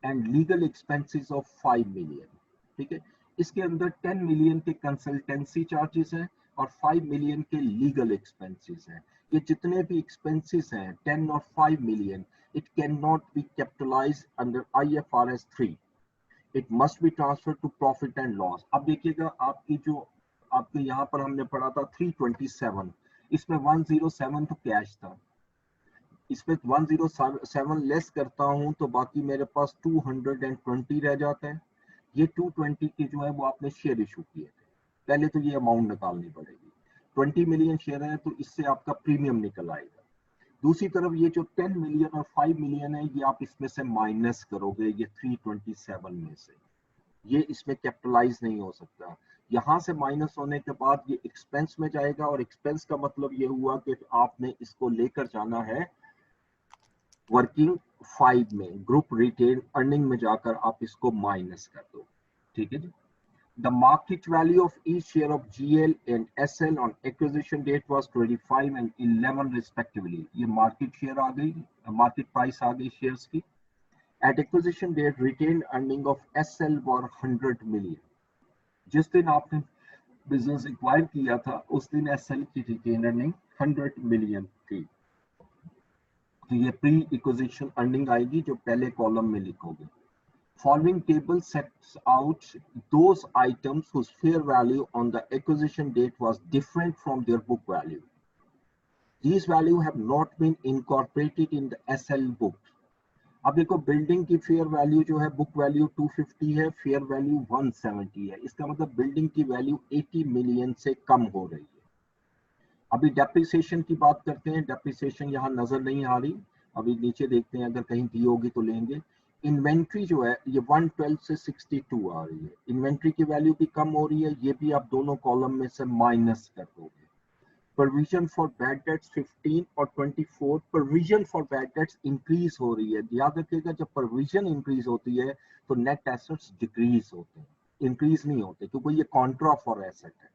and legal expenses of 5 million। ठीक है, इसके अंदर 10 मिलियन के कंसल्टेंसी चार्जेस हैं और 5 मिलियन के लीगल एक्सपेंसेस हैं। ये जितने भी एक्सपेंसेस हैं 10 और 5 million, it cannot be capitalized under IFRS 3। it must be transferred to profit and loss। अब देखिएगा, आपकी जो आपके यहाँ पर हमने पढ़ा था 327, इसमें 107 तो कैश था, इसमें 107 लेस करता हूं तो बाकी मेरे पास 220 रह जाता है। ये 220 की जो है वो आपने शेयर इशू किए थे, पहले तो ये अमाउंट निकालनी पड़ेगी। 20 मिलियन शेयर है तो इससे आपका प्रीमियम निकल आएगा। दूसरी तरफ ये जो 10 मिलियन और 5 मिलियन है, ये आप इसमें से माइनस करोगे, ये 327 में से, ये इसमें कैपिटलाइज नहीं हो सकता। यहां से माइनस होने के बाद ये एक्सपेंस में जाएगा, और एक्सपेंस का मतलब ये हुआ कि आपने इसको लेकर जाना है वर्किंग 5 में, ग्रुप रिटेन अर्निंग में जाकर आप इसको माइनस कर दो। ठीक है जी। The market value of each share of GL and SL on acquisition date was 25 and 11 respectively। ये मार्केट शेयर आ गई, मार्केट प्राइस आ गई शेयर्स की। At acquisition date, retained earning of SL were 100 million. जिस दिन आपने बिजनेस एक्वायर किया था उस दिन एसएल की रिटेन अर्निंग 100 मिलियन थी। तो ये प्री एक्विजिशन अर्निंग आएगी जो पहले कॉलम में लिखोगे। Following table sets out those items whose fair value on the acquisition date was different from their book value. These value have not been incorporated in the SL book. अब देखो building की fair value जो है book value 250 है, fair value 170 है। इसका मतलब building की वैल्यू 80 मिलियन से कम हो रही है। अभी डेप्रिसिएशन की बात करते हैं। डेप्रिसिएशन यहाँ नजर नहीं आ रही, अभी नीचे देखते हैं, अगर कहीं दी होगी तो लेंगे। इन्वेंट्री जो है ये 112 से 62 आ रही है। इन्वेंट्री की वैल्यू भी कम हो रही है, ये भी आप दोनों कॉलम में से माइनस कर दोगे। प्रोविजन फॉर बैड डेट्स 15 और 24, provision for bad debts increase हो रही है। याद रखिएगा जब प्रोविजन इंक्रीज होती है तो नेट एसेट्स डिक्रीज होते हैं, इंक्रीज नहीं होते, क्योंकि ये कॉन्ट्रा फॉर एसेट है।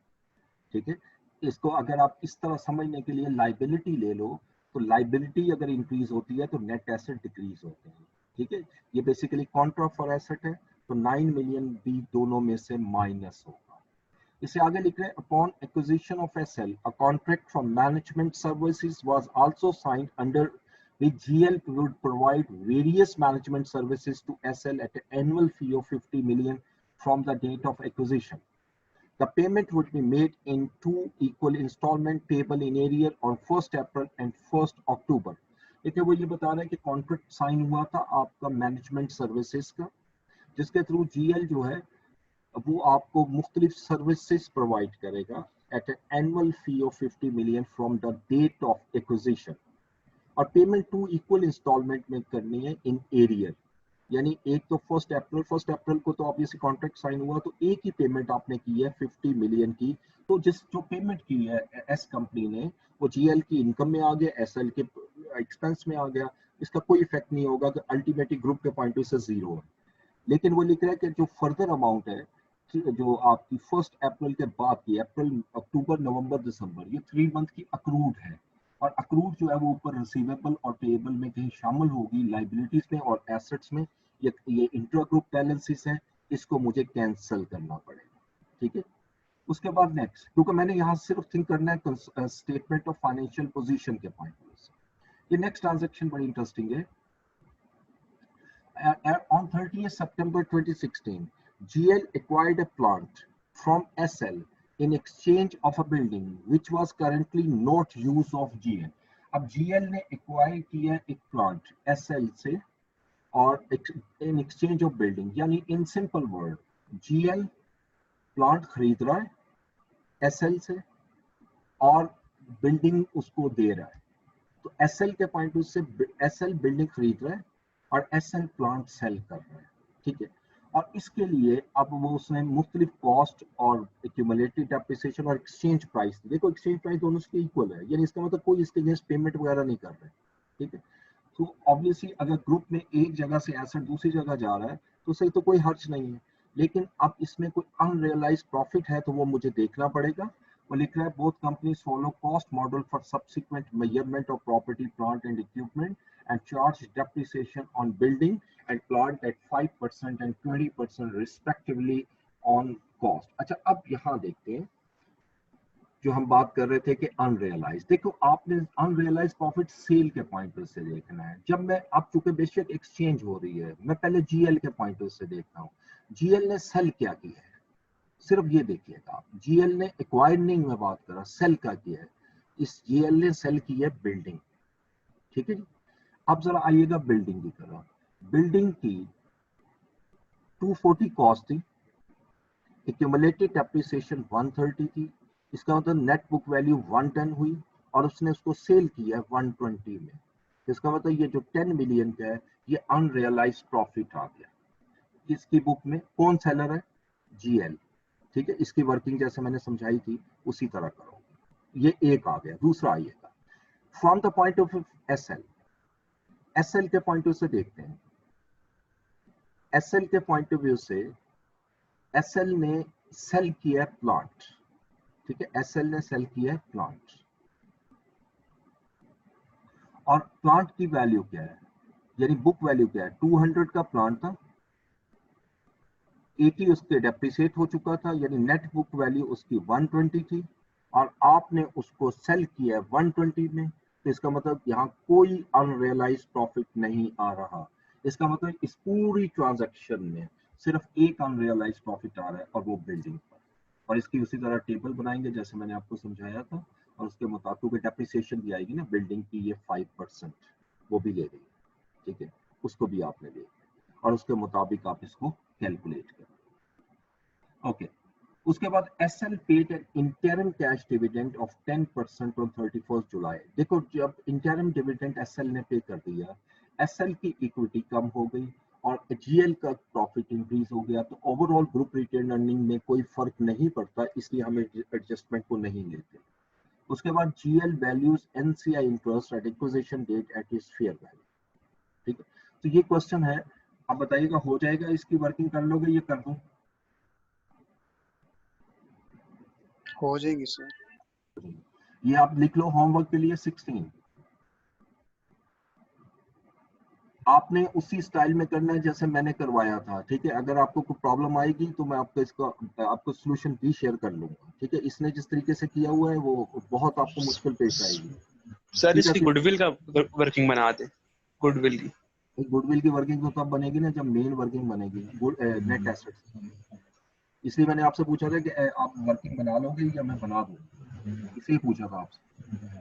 ठीक है, इसको अगर आप इस तरह समझने के लिए लाइबिलिटी ले लो तो लाइबिलिटी अगर इंक्रीज होती है तो नेट एसेट डिक्रीज होते हैं। ठीक है, ये बेसिकली कॉन्ट्रा फॉर एसेट है, तो 9 मिलियन भी दोनों में से माइनस होगा। इसे आगे लिख रहे हैं, upon acquisition of SL a contract for management services was also signed under which GL would provide various management services to SL at an annual fee of 50 million from the date of acquisition. The payment would be made in 2 equal installment payable in arrear on 1st April and 1st October. देखिए वो ये बता रहा है कि contract sign हुआ था आपका मैनेजमेंट सर्विसेज का, जिसके थ्रू जीएल जो है वो आपको मुख्तलिफ सर्विसेज प्रोवाइड करेगा at an annual fee of 50 million from the date of acquisition, और पेमेंट 2 इक्वल इंस्टॉलमेंट में करनी है इन एरियर। यानी एक तो 1 अप्रैल को तो ऑब्वियसली कॉन्ट्रैक्ट साइन हुआ तो एक ही पेमेंट आपने की है 50 मिलियन की, तो जो पेमेंट की है एस कंपनी ने वो जीएल की इनकम में आ गया, एसएल के एक्सपेंस में आ गया। इसका कोई इफेक्ट नहीं होगा कि अल्टीमेटली ग्रुप के पॉइंट से जीरो है। लेकिन वो लिख रहा है कि जो फर्दर अमाउंट है जो आपकी 1 अप्रैल के बाद की, अप्रैल अक्टूबर नवंबर दिसंबर, ये 3 मंथ की अक्रूड है, और अक्रूड जो है वो ऊपर रिसीवेबल और पेएबल में कहीं शामिल होगी, लाइबिलिटीज में और एसेट्स में। ये इंट्रा ग्रुप बैलेंसेस है, इसको मुझे कैंसिल करना पड़ेगा। ठीक है, उसके बाद नेक्स्ट, क्योंकि मैंने यहाँ सिर्फ थिंक करना है स्टेटमेंट ऑफ फाइनेंशियल पोजीशन के पॉइंट से। ये नेक्स्ट ट्रांजैक्शन बड़ी इंटरेस्टिंग है। On 30th September 2016, GL acquired a plant from SL in exchange of a building which was currently not use of GL. अब GL ने acquire किया एक plant SL से और in exchange of building, यानी in simple word GL plant खरीद रहा है SL से और बिल्डिंग उसको दे रहा है। तो SL के पॉइंट से SL बिल्डिंग खरीद रहा है और एसएल प्लांट सेल कर रहा है। ठीक है, और इसके लिए अब वो उसने मुख्तलिफ कॉस्ट और एक्यूमुलेटेड डेप्रिसिएशन और एक्सचेंज प्राइस, देखो एक्सचेंज प्राइस दोनों के इक्वल है, यानी इसका मतलब कोई इसके अगेंस्ट पेमेंट वगैरह नहीं कर रहे। ठीक है, तो ऑब्वियसली अगर ग्रुप में एक जगह से एसेट दूसरी जगह जा रहा है तो सही तो कोई हर्ज नहीं है, लेकिन अब इसमें कोई अनरियलाइज प्रॉफिट है तो वो मुझे देखना पड़ेगा। वो लिख रहा है both companies follow cost model for subsequent measurement of property plant and equipment and charge depreciation on building and plant at 5% and 20% respectively on cost. अच्छा, अब यहाँ देखते हैं जो हम बात कर रहे थे कि अनरियलाइज, देखो आपने अनरियलाइज प्रॉफिट सेल के पॉइंट से देखना है। जब मैं अब चूंकि बेशक एक्सचेंज हो रही है, मैं पहले जीएल के पॉइंट से देखता हूँ। जीएल ने सेल क्या किया है, सिर्फ ये देखिएगा आप, जीएल ने एक्वायरिंग में बात करा, सेल क्या किया है, इस जीएल ने सेल की है बिल्डिंग। ठीक है जी, अब जरा आइएगा बिल्डिंग की तरह। बिल्डिंग की 240 कॉस्ट थी, एक्यूमुलेटेड डेप्रिसिएशन 130 थी, इसका मतलब नेट बुक वैल्यू 110 हुई और उसने उसको सेल किया 120 में। इसका मतलब ये जो 10 मिलियन का है ये अनरियलाइज्ड प्रॉफिट आ गया। इसकी बुक में कौन सेलर है, जीएल। ठीक है, इसकी वर्किंग जैसे मैंने समझाई थी उसी तरह करो। ये एक आ गया। दूसरा आइएगा from the point of SL, SL के पॉइंट ऑफ से देखते हैं। एसएल के पॉइंट ऑफ व्यू से एसएल ने सेल किया प्लांट। ठीक है, एसएल ने सेल किया प्लांट और प्लांट की वैल्यू क्या है, यानी बुक वैल्यू क्या है, 200 का प्लांट था, 80 उसके डेप्रिसिएट हो चुका था, यानी नेट बुक वैल्यू उसकी 120 थी और आपने उसको सेल किया 120 में, तो इसका मतलब यहाँ कोई अनरियलाइज प्रॉफिट नहीं आ रहा। इसका मतलब इस पूरी ट्रांजैक्शन में सिर्फ एक अनरियलाइज प्रॉफिट आ रहा है और वो बिल्डिंग पर। और इसकी उसी तरह टेबल बनाएंगे जैसे मैंने आपको समझाया था, और उसके मुताबिक डेप्रिसिएशन भी आएगी ना बिल्डिंग की, ये 5% वो भी ले रही है, ठीक है, उसको भी आपने ले, और उसके मुताबिक आप इसको कैलकुलेट करें। ओके, उसके बाद SL paid an interim cash dividend of 10% on 31st July. देखो जब इंटरिम डिविडेंड एसएल ने पे कर दिया, एसएल की इक्विटी कम हो गई और जीएल का प्रॉफिट इंक्रीज हो गया, तो ओवरऑल ग्रुप रिटेन अर्निंग में कोई फर्क नहीं पड़ता, इसलिए हम एडजस्टमेंट को नहीं लेते। उसके बाद GL values NCI interest at acquisition date at its fair value, ठीक है। तो ये क्वेश्चन है, आप बताइएगा हो जाएगा, इसकी वर्किंग कर लोगे, ये कर दूं? हो जाएगी सर। ये आप लिख लो होमवर्क के लिए 16। आपने उसी स्टाइल में करना है जैसे मैंने करवाया था, ठीक है। अगर आपको कोई प्रॉब्लम आएगी तो मैं आपको सॉल्यूशन भी शेयर कर लूंगा, ठीक है। इसने जिस तरीके से किया हुआ है वो बहुत आपको मुश्किल पेश आएगी। सर इसकी गुडविल का वर्किंग बना दे, गुडविल की। गुडविल की वर्किंग तो तब बनेगी ना जब मेन वर्किंग बनेगी नेट एसेट्स। इसलिए मैंने आपसे पूछा था कि आप वर्किंग बना लोगे या मैं बना दूं, इसलिए पूछा था आपसे।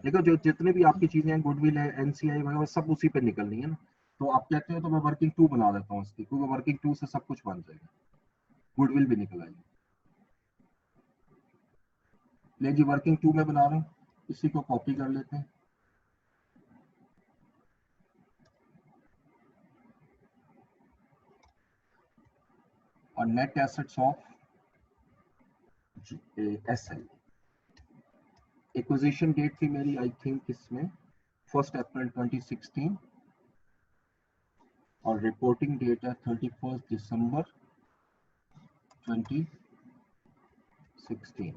देखो जो जितने भी आपकी चीजें हैं, गुडविल है, एनसीआई वगैरह, सब उसी पे निकलनी है ना। तो आप कहते हो तो मैं वर्किंग 2 बना देता हूँ इसकी, क्योंकि वर्किंग 2 से सब कुछ बन जाएगा, गुडविल भी निकल आएगी। ले जी, वर्किंग 2 में बना रहा हूँ, इसी को कॉपी कर लेते हैं। और net assets of SL, acquisition date थी मेरी आई थिंक इसमें 1 अप्रैल 2016 और रिपोर्टिंग डेट है 31 दिसंबर 2016।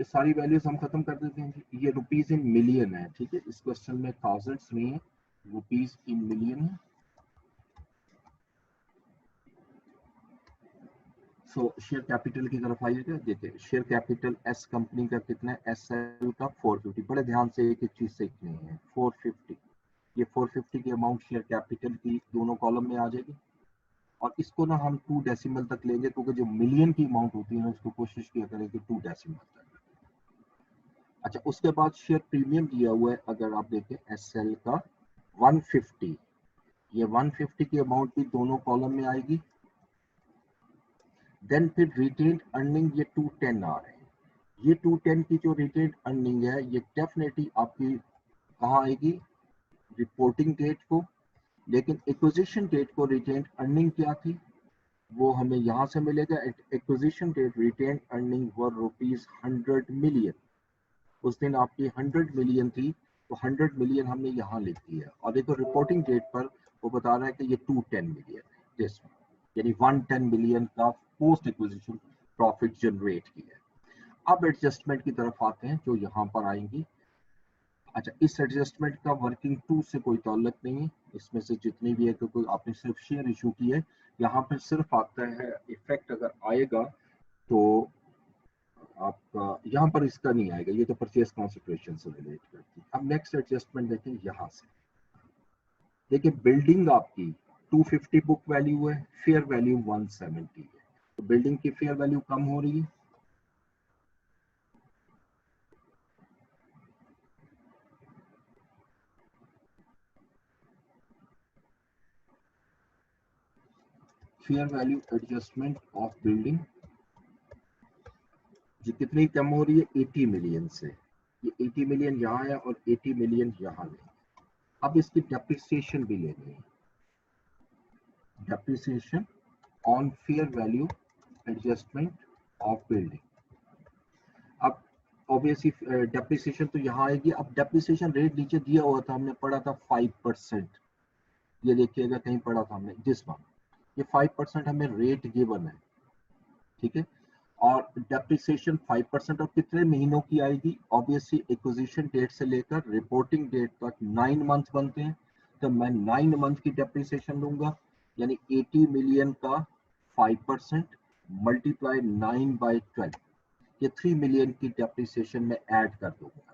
ये सारी वैल्यूज हम खत्म कर देते हैं। ये रुपीज इन मिलियन है, ठीक है, इस क्वेश्चन में थाउजेंड्स नहीं है, रुपीज इन मिलियन है। सो शेयर कैपिटल की तरफ आइएगा, देखिए शेयर कैपिटल एस कंपनी का कितना है, एसएल का 450। बड़े ध्यान से एक एक चीज सीखनी है, 450। ये 450 की अमाउंट शेयर कैपिटल की दोनों कॉलम में आ जाएगी, और इसको ना हम 2 डेसिमल तक लेंगे, क्योंकि जो मिलियन की अमाउंट होती है ना उसको कोशिश किया करें कि 2 डेसिमल तक। अच्छा, उसके बाद शेयर प्रीमियम दिया हुआ है, अगर आप देखें एसएल का 150, ये 150 की अमाउंट भी दोनों कॉलम में आएगी। देन फिर रिटेन्ड अर्निंग ये 210 आ रहे हैं, ये 210 की जो रिटेन्ड अर्निंग है ये डेफिनेटली आपकी कहाँ आएगी, रिपोर्टिंग डेट को। लेकिन एक्विजिशन डेट को रिटेन्ड अर्निंग क्या थी, वो हमें यहाँ से मिलेगा। एक्विजिशन डेट रिटेन्ड अर्निंग वर ₹100 मिलियन, उस दिन आपकी 100 मिलियन थी, तो 100 मिलियन हमने यहाँ लिख दिया। और देखो रिपोर्टिंग डेट पर वो बता रहा है कि ये 210 मिलियन है, दिस यानी 110 मिलियन का पोस्ट एक्विजिशन प्रॉफिट जनरेट किया है। अब एडजस्टमेंट की तरफ आते हैं जो यहाँ पर आएंगी। अच्छा, इस एडजस्टमेंट का वर्किंग 2 से कोई ताल्लुक नहीं है, इसमें से जितनी भी है, क्योंकि आपने सिर्फ शेयर इशू की है, यहाँ पर सिर्फ आता है इफेक्ट अगर आएगा तो आपका यहाँ पर इसका नहीं आएगा, ये तो परचेज कंसिडरेशन से रिलेट करती है। अब नेक्स्ट एडजस्टमेंट देखें यहाँ से, देखिए बिल्डिंग आपकी 250 बुक वैल्यू है, फेयर वैल्यू 170 है, तो बिल्डिंग की फेयर वैल्यू कम हो रही है। Fair value adjustment of building जी कितनी कम हो रही है, 80 मिलियन से। ये 80 मिलियन यहाँ है और 80 मिलियन यहाँ है। अब इसकी डेप्रिसिएशन भी लेनी है, depreciation on fair value adjustment of building. अब ऑब्वियसली डेप्रिसिएशन तो यहाँ आएगी। अब डेप्रिसिएशन रेट नीचे दिया हुआ था, हमने पढ़ा था 5%, ये देखिएगा कहीं पढ़ा था हमने, दिस वन, ये 5% हमें रेट गिवन है, ठीक है। और डेप्रिसिएशन 5% और कितने महीनों की आएगी? ऑब्वियसली एक्विजिशन डेट से लेकर रिपोर्टिंग डेट तक 9 मंथ बनते हैं, तो मैं 9 मंथ की डेप्रिसिएशन लूंगा, यानी 80 मिलियन का 5% मल्टीप्लाई 9/12, ये 3 मिलियन की डेप्रिसिएशन में ऐड कर दूंगा।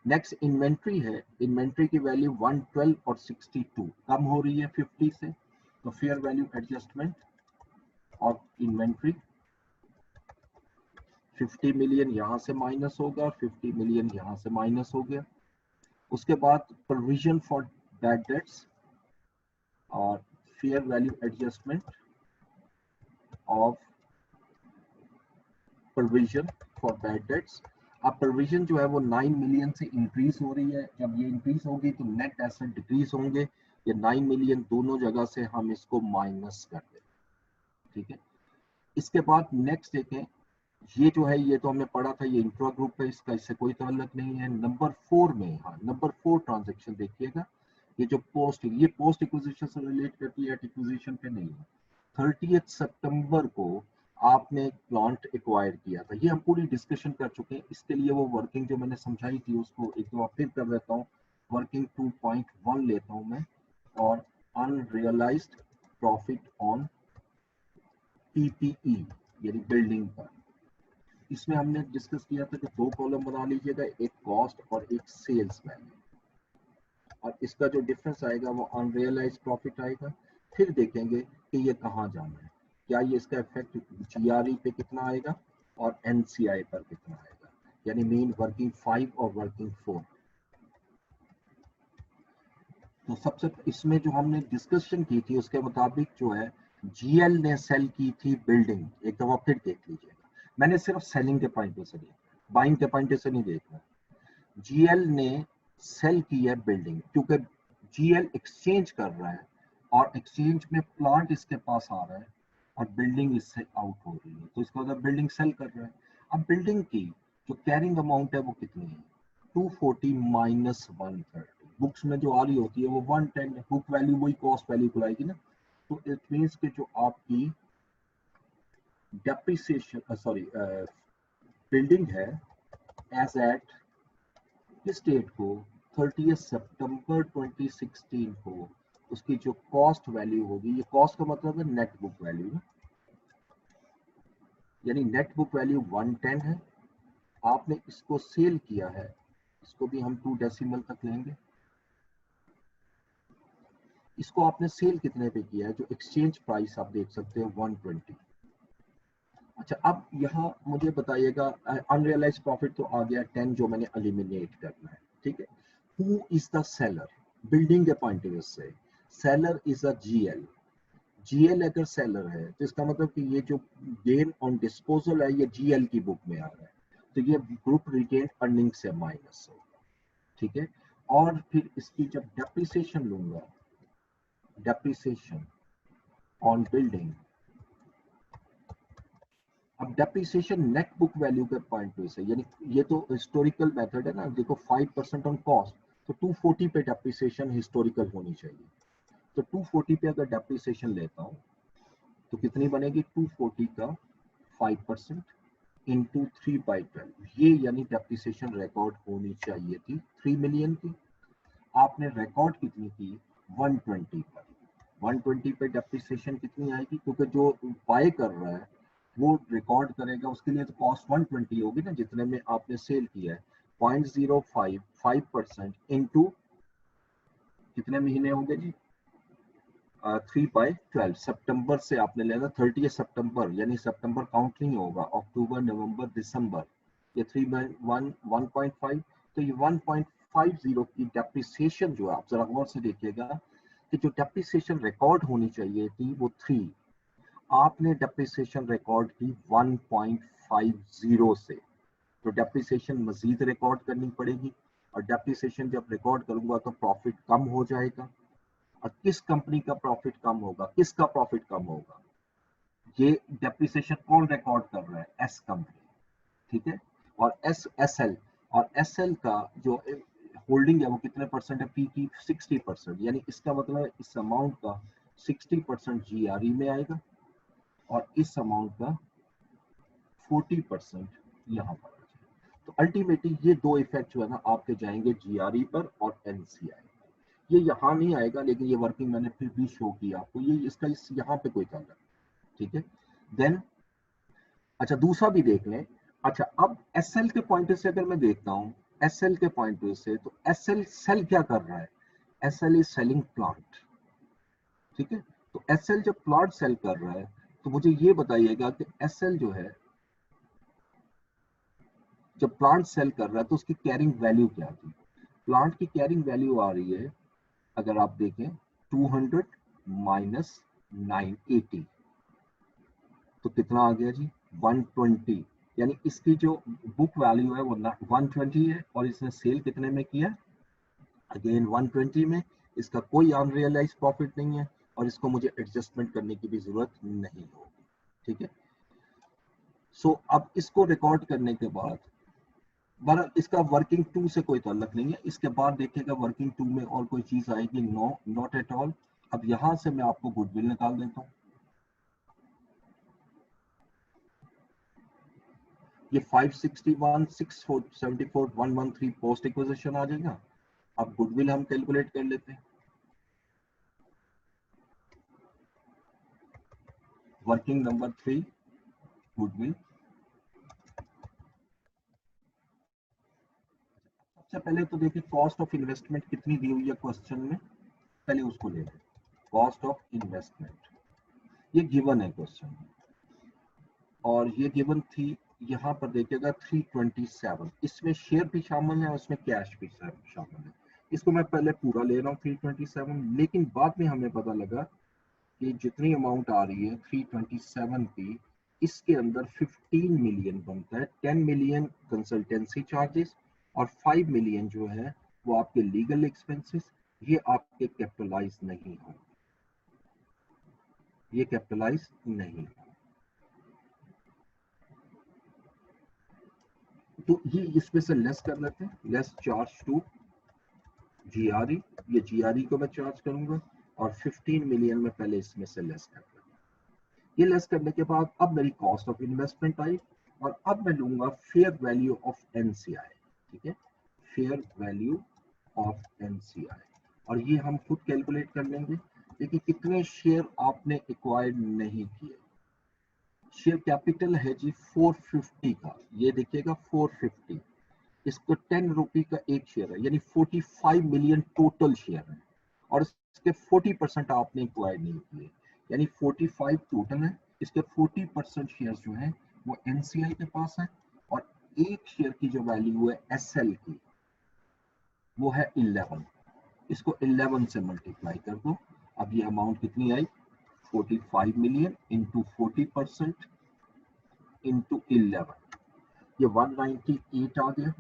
नेक्स्ट इन्वेंट्री है, इन्वेंट्री की वैल्यू 112 और 62 कम हो रही है 50 से, तो fair value adjustment of inventory 50 million यहां से माइनस होगा, 50 मिलियन यहां से माइनस हो गया। उसके बाद प्रोविजन फॉर बैड डेट्स और fair value adjustment of provision for bad debts. अब प्रोविजन जो है वो 9 मिलियन से इंक्रीज हो रही है, जब ये इंक्रीज होगी तो नेट एसेट डिक्रीज होंगे, ये 9 मिलियन दोनों जगह से हम इसको माइनस कर दें, ठीक है। इसके बाद नेक्स्ट देखें, ये जो है ये तो हमने पढ़ा था, ये इंट्रा ग्रुप है, इसका इससे कोई ताल्लुक नहीं है। नंबर 4 में, हाँ नंबर 4 ट्रांजैक्शन देखिएगा, ये जो ये पोस्ट एक्विजिशन से रिलेट करती है, एक्विजिशन पे नहीं है। 30 सितंबर को आपने प्लांट एक्वायर किया था, ये हम पूरी डिस्कशन कर चुके हैं। इसके लिए वो वर्किंग जो मैंने समझाई थी उसको एक बार फिर कर देता हूँ। वर्किंग 2.1 लेता हूँ मैं, और अनरियलाइज्ड प्रॉफिट ऑन पीपीई यानी बिल्डिंग पर, इसमें हमने डिस्कस किया था कि 2 कॉलम बना लीजिएगा, एक कॉस्ट और एक सेल्स वैल्यू, और इसका जो डिफरेंस आएगा वो अनरियलाइज्ड प्रॉफिट आएगा। फिर देखेंगे कि ये कहाँ जाना है, क्या ये इसका इफेक्ट जीआरई पे कितना आएगा और एनसीआई पर कितना आएगा, यानी मीन वर्किंग 5 और वर्किंग 4। तो सबसे इसमें जो हमने डिस्कशन की थी उसके मुताबिक जो है जीएल ने सेल की थी बिल्डिंग, एक दफा फिर देख लीजिएगा, मैंने सिर्फ सेलिंग के पॉइंट से देखा, बाइंग के पॉइंट से नहीं देखना। जीएल ने सेल की है बिल्डिंग, क्योंकि जीएल एक्सचेंज कर रहा है और एक्सचेंज में प्लांट इसके पास आ रहा है और बिल्डिंग इससे आउट हो रही है, तो इसका मतलब बिल्डिंग सेल कर रहा है। अब बिल्डिंग की जो कैरिंग अमाउंट है वो कितनी है? 240 माइनस 130, बुक्स में जो आ रही होती है वो 110 है, बुक वैल्यू वही कॉस्ट वैल्यू को लाएगी ना, तो इट मींस कि जो आपकी डेप्रिसिएशन बिल्डिंग है एज एट किस डेट को, 30 सितंबर 2016 को, उसकी जो कॉस्ट वैल्यू होगी, ये कॉस्ट का मतलब है नेट बुक वैल्यू, यानी नेट बुक वैल्यू 110 है, आपने इसको सेल किया है, इसको भी हम 2 डेसिमल तक लेंगे, इसको आपने सेल कितने पे किया है, जो एक्सचेंज प्राइस आप देख सकते हो 120। अच्छा, अब यहाँ मुझे बताइएगा, अनरियलाइज्ड प्रॉफिट तो आ गया 10 जो मैंने एलिमिनेट करना है, ठीक है। Who is the seller, building के पॉइंट ऑफ व्यू से seller is a GL, GL अगर सेलर है तो इसका मतलब कि ये जो गेन ऑन डिस्पोजल है ये जीएल की बुक में आ रहा है, तो ये ग्रुप रिटेन अर्निंग से माइनस होगा, ठीक है। और फिर इसकी जब डेप्रिसिएशन लूंगा, डेप्रिसिएशन ऑन बिल्डिंग, अब डेप्रिसिएशन नेट बुक वैल्यू के पॉइंट से, यानी ये तो हिस्टोरिकल मेथड है ना, देखो 5% ऑन कॉस्ट, तो 240 पे डेप्रिसिएशन हिस्टोरिकल होनी चाहिए, तो 240 पे अगर डेप्रिसिएशन लेता हूँ तो कितनी बनेगी, 240 का 5% इंटू 3/12, ये यानी डेप्रिसिएशन रिकॉर्ड होनी चाहिए थी 3 मिलियन की, आपने रिकॉर्ड कितनी की 120 पर, 120 पे डेप्रिसिएशन कितनी आएगी, क्योंकि जो बाय कर रहा है वो रिकॉर्ड करेगा, उसके लिए तो कॉस्ट 120 होगी ना जितने में आपने सेल किया है, 0.05 5% इंटू कितने महीने होंगे जी, 3/12, सितंबर से आपने लेना 30 सितंबर, यानी सितंबर काउंट नहीं होगा, अक्टूबर नवंबर दिसंबर, ये 1.5, तो ये 1.50 की डेप्रिसिएशन जो है, आप जरा गौर से देखिएगा कि जो डेप्रिसिएशन रिकॉर्ड होनी चाहिए थी वो 3, आपने डेप्रिसिएशन रिकॉर्ड की 1.50 से, तो डेप्रिसिएशन मजीद रिकॉर्ड करनी पड़ेगी, और डेप्रिसिएशन जब रिकॉर्ड करूंगा तो प्रॉफिट कम हो जाएगा, और किस कंपनी का प्रॉफिट कम होगा, किसका प्रॉफिट कम होगा, ये डेप्रिसिएशन कौन रिकॉर्ड कर रहा है, एस कंपनी, ठीक है। और एसएल, और एसएल का जो होल्डिंग है वो कितने परसेंट है, पी की 60%, यानी इसका मतलब इस अमाउंट का 60% जीआरई में आएगा और इस अमाउंट का 40% यहाँ पर आ जाए। तो अल्टीमेटली ये दो इफेक्ट जो है ना आपके जाएंगे जीआरई पर और एनसीआई। ये यहाँ नहीं आएगा, लेकिन ये वर्किंग मैंने फिर भी शो किया आपको, ये इसका यहाँ पे कोई ताल्लुक, ठीक है। देन अच्छा दूसरा भी देख लें। अच्छा अब एसएल के पॉइंट से अगर मैं देखता हूँ, एसएल के पॉइंट से, तो एसएल सेल क्या कर रहा है? एसएल इज सेलिंग प्लांट, ठीक है। तो एसएल जब प्लांट सेल कर रहा है तो मुझे ये बताइएगा कि एसएल जो है जब प्लांट सेल कर रहा है तो उसकी कैरिंग वैल्यू क्या थी? प्लांट की कैरिंग वैल्यू आ रही है, अगर आप देखें 200 माइनस 980, तो कितना आ गया जी? 120। यानी इसकी जो बुक वैल्यू है वो 120 है और इसने सेल कितने में किया? अगेन 120 में। इसका कोई अनरियलाइज प्रॉफिट नहीं है और इसको मुझे एडजस्टमेंट करने की भी जरूरत नहीं होगी, ठीक है। सो अब इसको रिकॉर्ड करने के बाद बहरहाल इसका वर्किंग टू से कोई ताल्लुक नहीं है। इसके बाद देखिएगा वर्किंग टू में और कोई चीज आएगी? No, not at all. अब यहां से मैं आपको गुडविल निकाल देता हूं। ये 561, 674, 113 पोस्ट एक्विजिशन आ जाएगा। अब गुडविल हम कैलकुलेट कर लेते हैं। Working number 3 goodwill. सबसे पहले तो देखिए कॉस्ट ऑफ इन्वेस्टमेंट कितनी दी हुई है क्वेश्चन में, पहले उसको ले लें। कॉस्ट ऑफ इन्वेस्टमेंट ये गिवन है क्वेश्चन में, और ये गिवन थी यहाँ पर देखिएगा 327। इसमें शेयर भी शामिल है, उसमें कैश भी शामिल है। इसको मैं पहले पूरा ले रहा हूँ 327, लेकिन बाद में हमें पता लगा कि जितनी अमाउंट आ रही है 327 की, इसके अंदर 15 मिलियन बनता है। 10 मिलियन कंसल्टेंसी चार्जेस और 5 मिलियन जो है वो आपके लीगल एक्सपेंसेस, ये आपके कैपिटलाइज नहीं हो, ये कैपिटलाइज नहीं हो। तो ये इसमें से लेस कर लेते हैं, लेस चार्ज टू जीआरई। ये जीआरई को मैं चार्ज करूंगा और 15 मिलियन में पहले इसमें से लेस कर लेंगे। ये लेस करने के बाद अब मेरी कॉस्ट ऑफ इन्वेस्टमेंट आई, और अब मैं लूंगा फेयर वैल्यू ऑफ एनसीआई, ठीक है, फेयर वैल्यू ऑफ एनसीआई। और ये हम खुद कैलकुलेट कर लेंगे। देखिए कितने शेयर आपने एक्वायर्ड नहीं किए। शेयर कैपिटल है जी 450 का, ये देखिएगा 450। इसको 10 रुपए का एक शेयर है, यानी 45 मिलियन टोटल शेयर है, और इसके 40% आपने एक्वायर्ड नहीं किए, यानी 45 टोटल है। इसके 40% शेयर जो है वो एनसीआई के पास है, और एक शेयर की जो वैल्यू है एसएल की वो है 11। इसको 11 से मल्टीप्लाई कर दो। अब ये अमाउंट कितनी आई? 45 मिलियन इंटू 40% इंटू 11, ये 198 आ गया।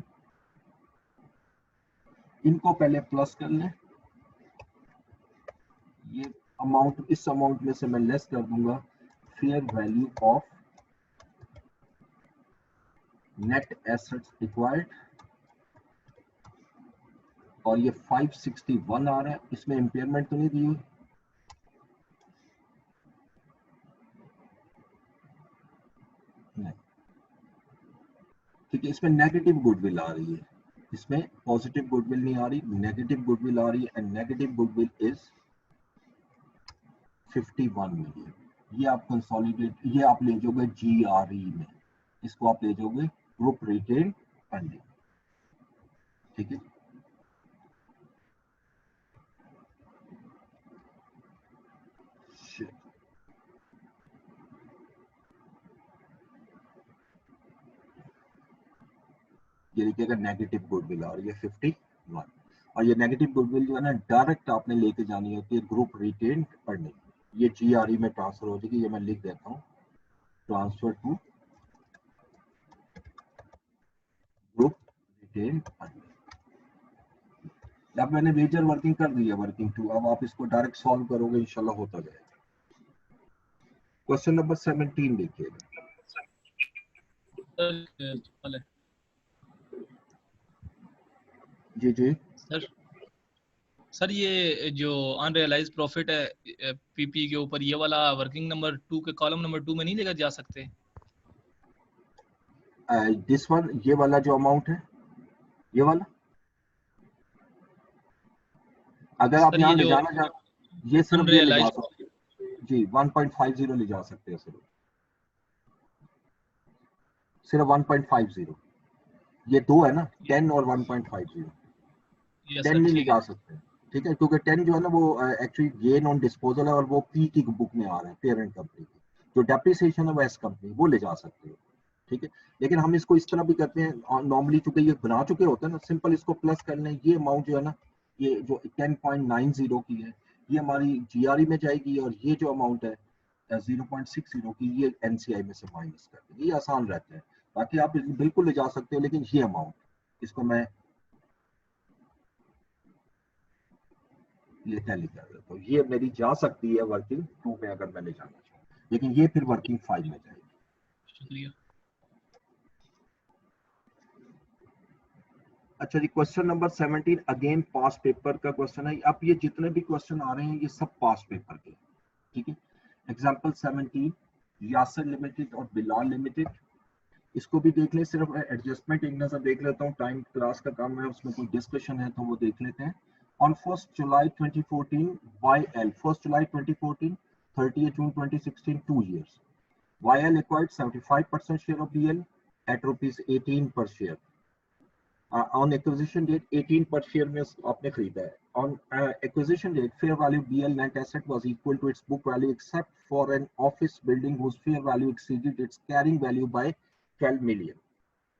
इनको पहले प्लस कर लें। ये अमाउंट, इस अमाउंट में से मैं लेस कर दूंगा fair value of net assets acquired, और ये 561 आ रहा है। इसमें इंपेयरमेंट तो नहीं दी हुई? नहीं, ठीक है। इसमें नेगेटिव गुडविल आ रही है, इसमें पॉजिटिव गुडविल नहीं आ रही, नेगेटिव गुडविल आ रही है, and negative goodwill is 51 million. ये आप कंसोलिडेट, ये आप ले जाओगे जीआरई में, इसको आप ले जाओगे ग्रुप रिटेन अर्निंग, ठीक है। ये देखिएगा नेगेटिव गुडविल आ रही है 51, और ये नेगेटिव गुडविल जो है ना डायरेक्ट आपने लेके जानी होती है ग्रुप रिटेन अर्निंग। ये जीआरई में ट्रांसफर हो जाएगी, ये मैं लिख देता हूँ, transfer to group retain earning. अब मैंने मेजर वर्किंग कर दी है, वर्किंग टू। अब आप इसको डायरेक्ट सॉल्व करोगे, इंशाल्लाह होता जाएगा। क्वेश्चन नंबर 17 देखिएगा। जी जी सर ये जो अनरियलाइज प्रॉफिट है पीपी के ऊपर, ये वाला वर्किंग नंबर 2 के कॉलम नंबर 2 में नहीं लेकर जा सकते? दिस वन, ये वाला जो अमाउंट है, ये वाला, अगर आप सर यहाँ ये ले जो जाना चाह, ये सिर्फ ये ले जा अनरियलाइज सकते हैं जी, 1.50 ले जा सकते हैं सिर्फ 1.50, ये दो है ना, 10 और 1.50, यस 10 सर नहीं ले ठीक जा है। सकते, ठीक है, क्योंकि 10 जो है ना वो एक्चुअली गेन ऑन डिस्पोजल है और वो पी की बुक में आ रहा है पेरेंट कंपनी की, जो डेप्रिसिएशन है वो एस कंपनी, वो ले जा सकते हो, ठीक है। लेकिन हम इसको इस तरह भी करते हैं नॉर्मली, चूंकि ये बना चुके होते हैं ना, सिंपल इसको प्लस कर लें, ये अमाउंट जो है ना, ये जो 10.90 की है, ये हमारी जीआरई में जाएगी, और ये जो अमाउंट है 0.60 की, ये एनसीआई में से माइनस कर देंगे, ये आसान रहता है। बाकी आप बिल्कुल ले जा सकते हो, लेकिन ये अमाउंट, इसको मैं ये टैली कर देता हूँ, ये मेरी जा सकती है वर्किंग 2 में अगर मैं ले जाना चाहूँ, लेकिन ये फिर वर्किंग 5 में जाएगी। शुक्रिया। अच्छा जी, क्वेश्चन नंबर 17 अगेन पास पेपर का क्वेश्चन है। अब ये जितने भी क्वेश्चन आ रहे हैं ये सब पास पेपर के, ठीक है। एग्जांपल 17, यासर लिमिटेड और बिलाल लिमिटेड, इसको भी देख लें, सिर्फ एडजस्टमेंट एक नजर देख लेता हूँ, टाइम क्लास का काम है, उसमें कोई डिस्कशन है तो वो देख लेते हैं। On 1 July 2014 YL, 1 July 2014 30 June 2016, 2 years, YL acquired 75% share of BL at rupees 18 per share. On acquisition date 18 per share में आपने खरीदा है. On acquisition date, fair value BL net asset was equal to its book value except for an office building whose fair value exceeded its carrying value by 12 million.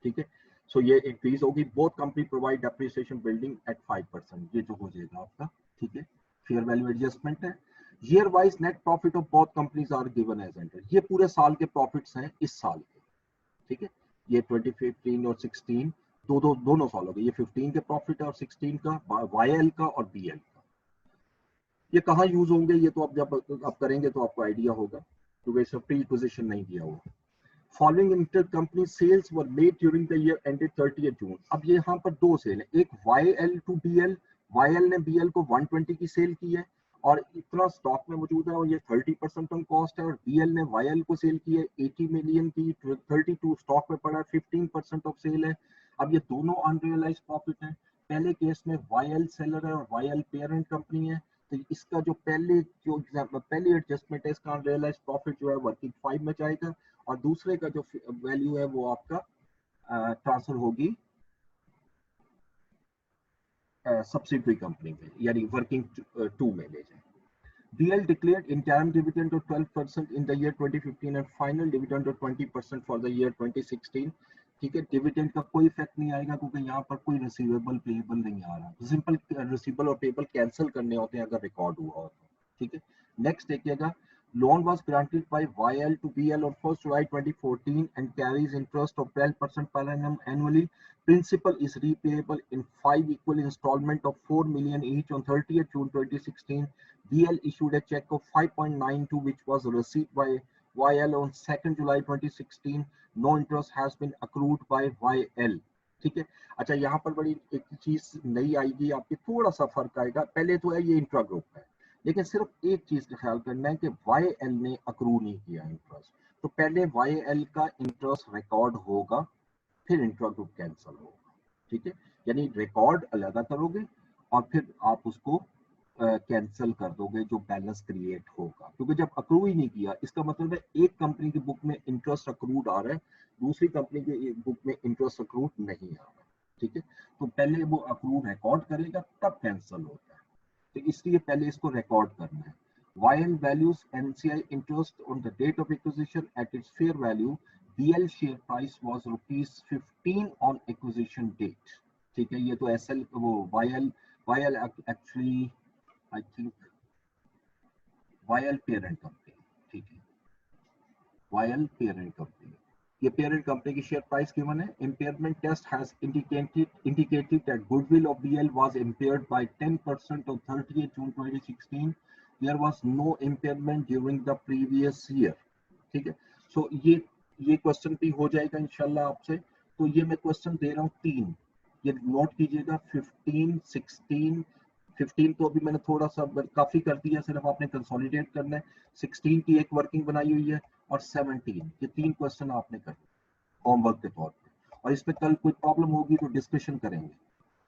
ठीक है, सो ये increase होगी. Both company provide depreciation building at 5%, ये जो हो जाएगा आपका, ठीक है. फेयर वैल्यू एडजस्टमेंट है. Year wise net profit of both companies are given as enter, ये पूरे साल के प्रॉफिट्स हैं इस साल के, ठीक है. ये 2015 और 16 दोनों सालों के, ये 15 के प्रॉफिट है और 16 का, वाईएल का और बीएल का. ये कहाँ यूज होंगे, ये तो आप जब आप करेंगे तो आपको आइडिया होगा, क्योंकि इसमें प्री एक्विजिशन नहीं दिया हुआ. Following intercompany sales were made during the year ended 30th June. अब ये यहाँ पर दो सेल है, एक YL to BL, YL ने BL को 120 की सेल की है और इतना स्टॉक में मौजूद है, और ये 30% ऑन कॉस्ट है, और BL ने YL को सेल की है 80 मिलियन की, 32 स्टॉक में पड़ा है, 15% ऑफ सेल है. अब ये दोनों अनरियलाइज प्रॉफिट है. पहले केस में YL सेलर है और YL पेरेंट कंपनी है, तो इसका जो पहली एडजस्टमेंट है, इसका अनरियलाइज प्रॉफिट जो है वर्किंग 5 में जाएगा, और दूसरे का जो वैल्यू है वो आपका ट्रांसफर होगी सब्सिडरी कंपनी में, यानी वर्किंग 2 में ले जाए. BL declared interim dividend of 12% in the year 2015 and final dividend of 20% for the year 2016. ठीक है, डिविडेंड का कोई इफेक्ट नहीं आएगा क्योंकि यहाँ पर कोई रिसीवेबल पेएबल नहीं आ रहा. सिंपल रिसीवेबल और पेएबल कैंसिल करने होते हैं अगर रिकॉर्ड हुआ हो, ठीक है. नेक्स्ट देखिएगा, loan was granted by YL to BL on 1st July 2014 and carries interest of 12% per annum annually. Principal is repayable in 5 equal installment of 4 million each on 30th June 2016. BL issued a check of 5.92 which was received by YL on 2nd July 2016. No interest has been accrued by YL. ठीक है. अच्छा, यहाँ पर बड़ी एक चीज नई आएगी आपकी, थोड़ा सा फर्क आएगा. पहले तो है ये इंट्रा ग्रुप है, लेकिन सिर्फ एक चीज का ख्याल करना है कि YL ने अक्रू नहीं किया इंटरेस्ट, तो पहले YL का इंटरेस्ट रिकॉर्ड होगा, फिर इंट्रा ग्रुप कैंसिल होगा, ठीक है. यानी रिकॉर्ड अलग करोगे और फिर आप उसको कैंसिल कर दोगे जो बैलेंस क्रिएट होगा, क्योंकि जब अक्रू ही नहीं किया, इसका मतलब है एक कंपनी की बुक में इंटरेस्ट अक्रूड आ रहा है, दूसरी कंपनी की बुक में इंटरेस्ट अक्रूड नहीं आ रहा, ठीक है. तो पहले वो अक्रूड रिकॉर्ड करेगा तब कैंसिल होता है, तो इसलिए पहले इसको रिकॉर्ड करना है. YL values NCI interest on the date of acquisition at its fair value. BL share price was ₹15 on acquisition date. ठीक है, ये तो SL वो YL actually I think YL parent company, ठीक है, YL parent company. ये parent company की share price given है. Impairment test has indicated that goodwill of BL was impaired by 10% on 30th June 2016. There was no impairment during the previous year. ठीक है, so ये question भी हो जाएगा इंशाल्लाह आपसे. तो ये मैं क्वेश्चन दे रहा हूँ 3, ये नोट कीजिएगा. 15, 16, 15 तो अभी मैंने थोड़ा सा काफी कर दिया, सिर्फ आपने कंसोलिडेट करना है. 16 की एक वर्किंग बनाई हुई है और 17, ये 3 क्वेश्चन आपने करने. होमवर्क के तौर पे, और इस पे कल कोई प्रॉब्लम होगी तो डिस्कशन करेंगे,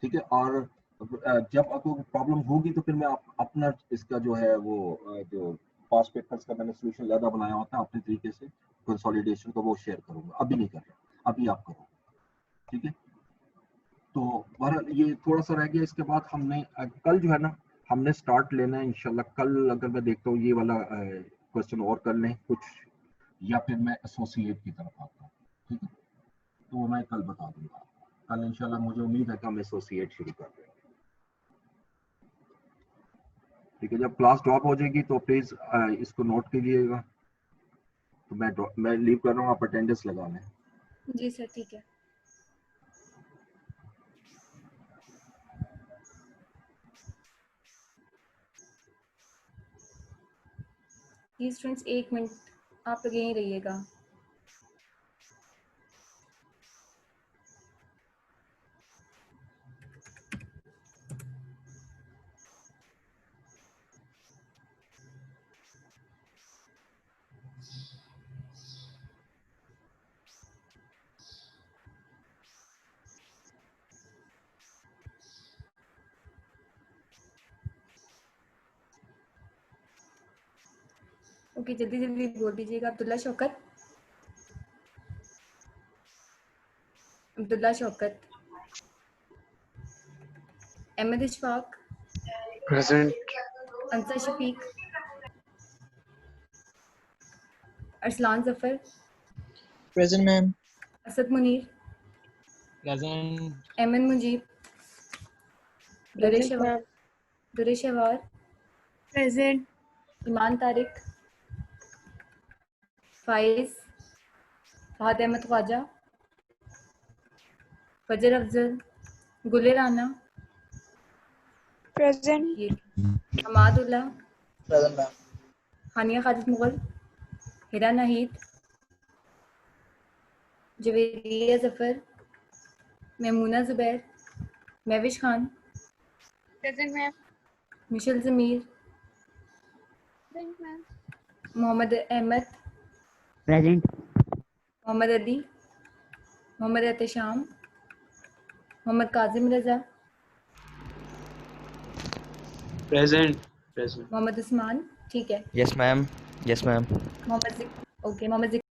ठीक है। और जब आपको प्रॉब्लम होगी तो फिर मैं अपना इसका जो है वो जो पास पेपर्स का मैंने सोल्यूशन ज़्यादा बनाया होता है अपने तरीके से कंसोलिडेशन का, वो शेयर करूंगा। अभी नहीं कर रहा, अभी आप करो, ठीक है। तो बहरहाल ये थोड़ा सा रह गया। इसके बाद हमने कल जो है ना हमने स्टार्ट लेना है इंशाल्लाह। कल अगर मैं देखता हूँ ये वाला क्वेश्चन और कर लें कुछ, या फिर मैं एसोसिएट की तरफ आता हूँ, ठीक है। तो मैं कल बता दूंगा। कल इंशाल्लाह मुझे उम्मीद है कि हम एसोसिएट शुरू कर देंगे, ठीक है। जब क्लास ड्रॉप हो जाएगी तो प्लीज इसको नोट कीजिएगा। तो मैं लीव कर रहा हूँ, आप अटेंडेंस लगा लें। जी सर, ठीक है। ये स्टूडेंट्स 1 मिनट आप लोग यहीं रहिएगा। ओके, जल्दी जल्दी बोल दीजिएगा। Abdullah Shaukat, Abdullah Shaukat, Ahmad Ishfaq, present. Ansa Shafiq, Arsalan Zafar, present ma'am. Asad Munir, present. Eman Mujeeb, Durre Shahwar, present. Iman Tariq, Faiz, Fahad Ahmad Khawaja, Fajar Afzal, Gule Rana, present. ये Hamadullah, present ma'am. Hania Khalid Mughal, Hira Nahid, Javeria Zafar, Maimoona Zubair, Mahvish Khan, present ma'am. Mishal Zameer, present ma'am. Mohammad Ahmad, present. Mohammad Ali, Mohammad Ehtesham, Mohammad Kazim Raza, present. Present. Mohammad Usman, ठीक है। Yes ma'am. Yes ma'am. Mohammed Mohammad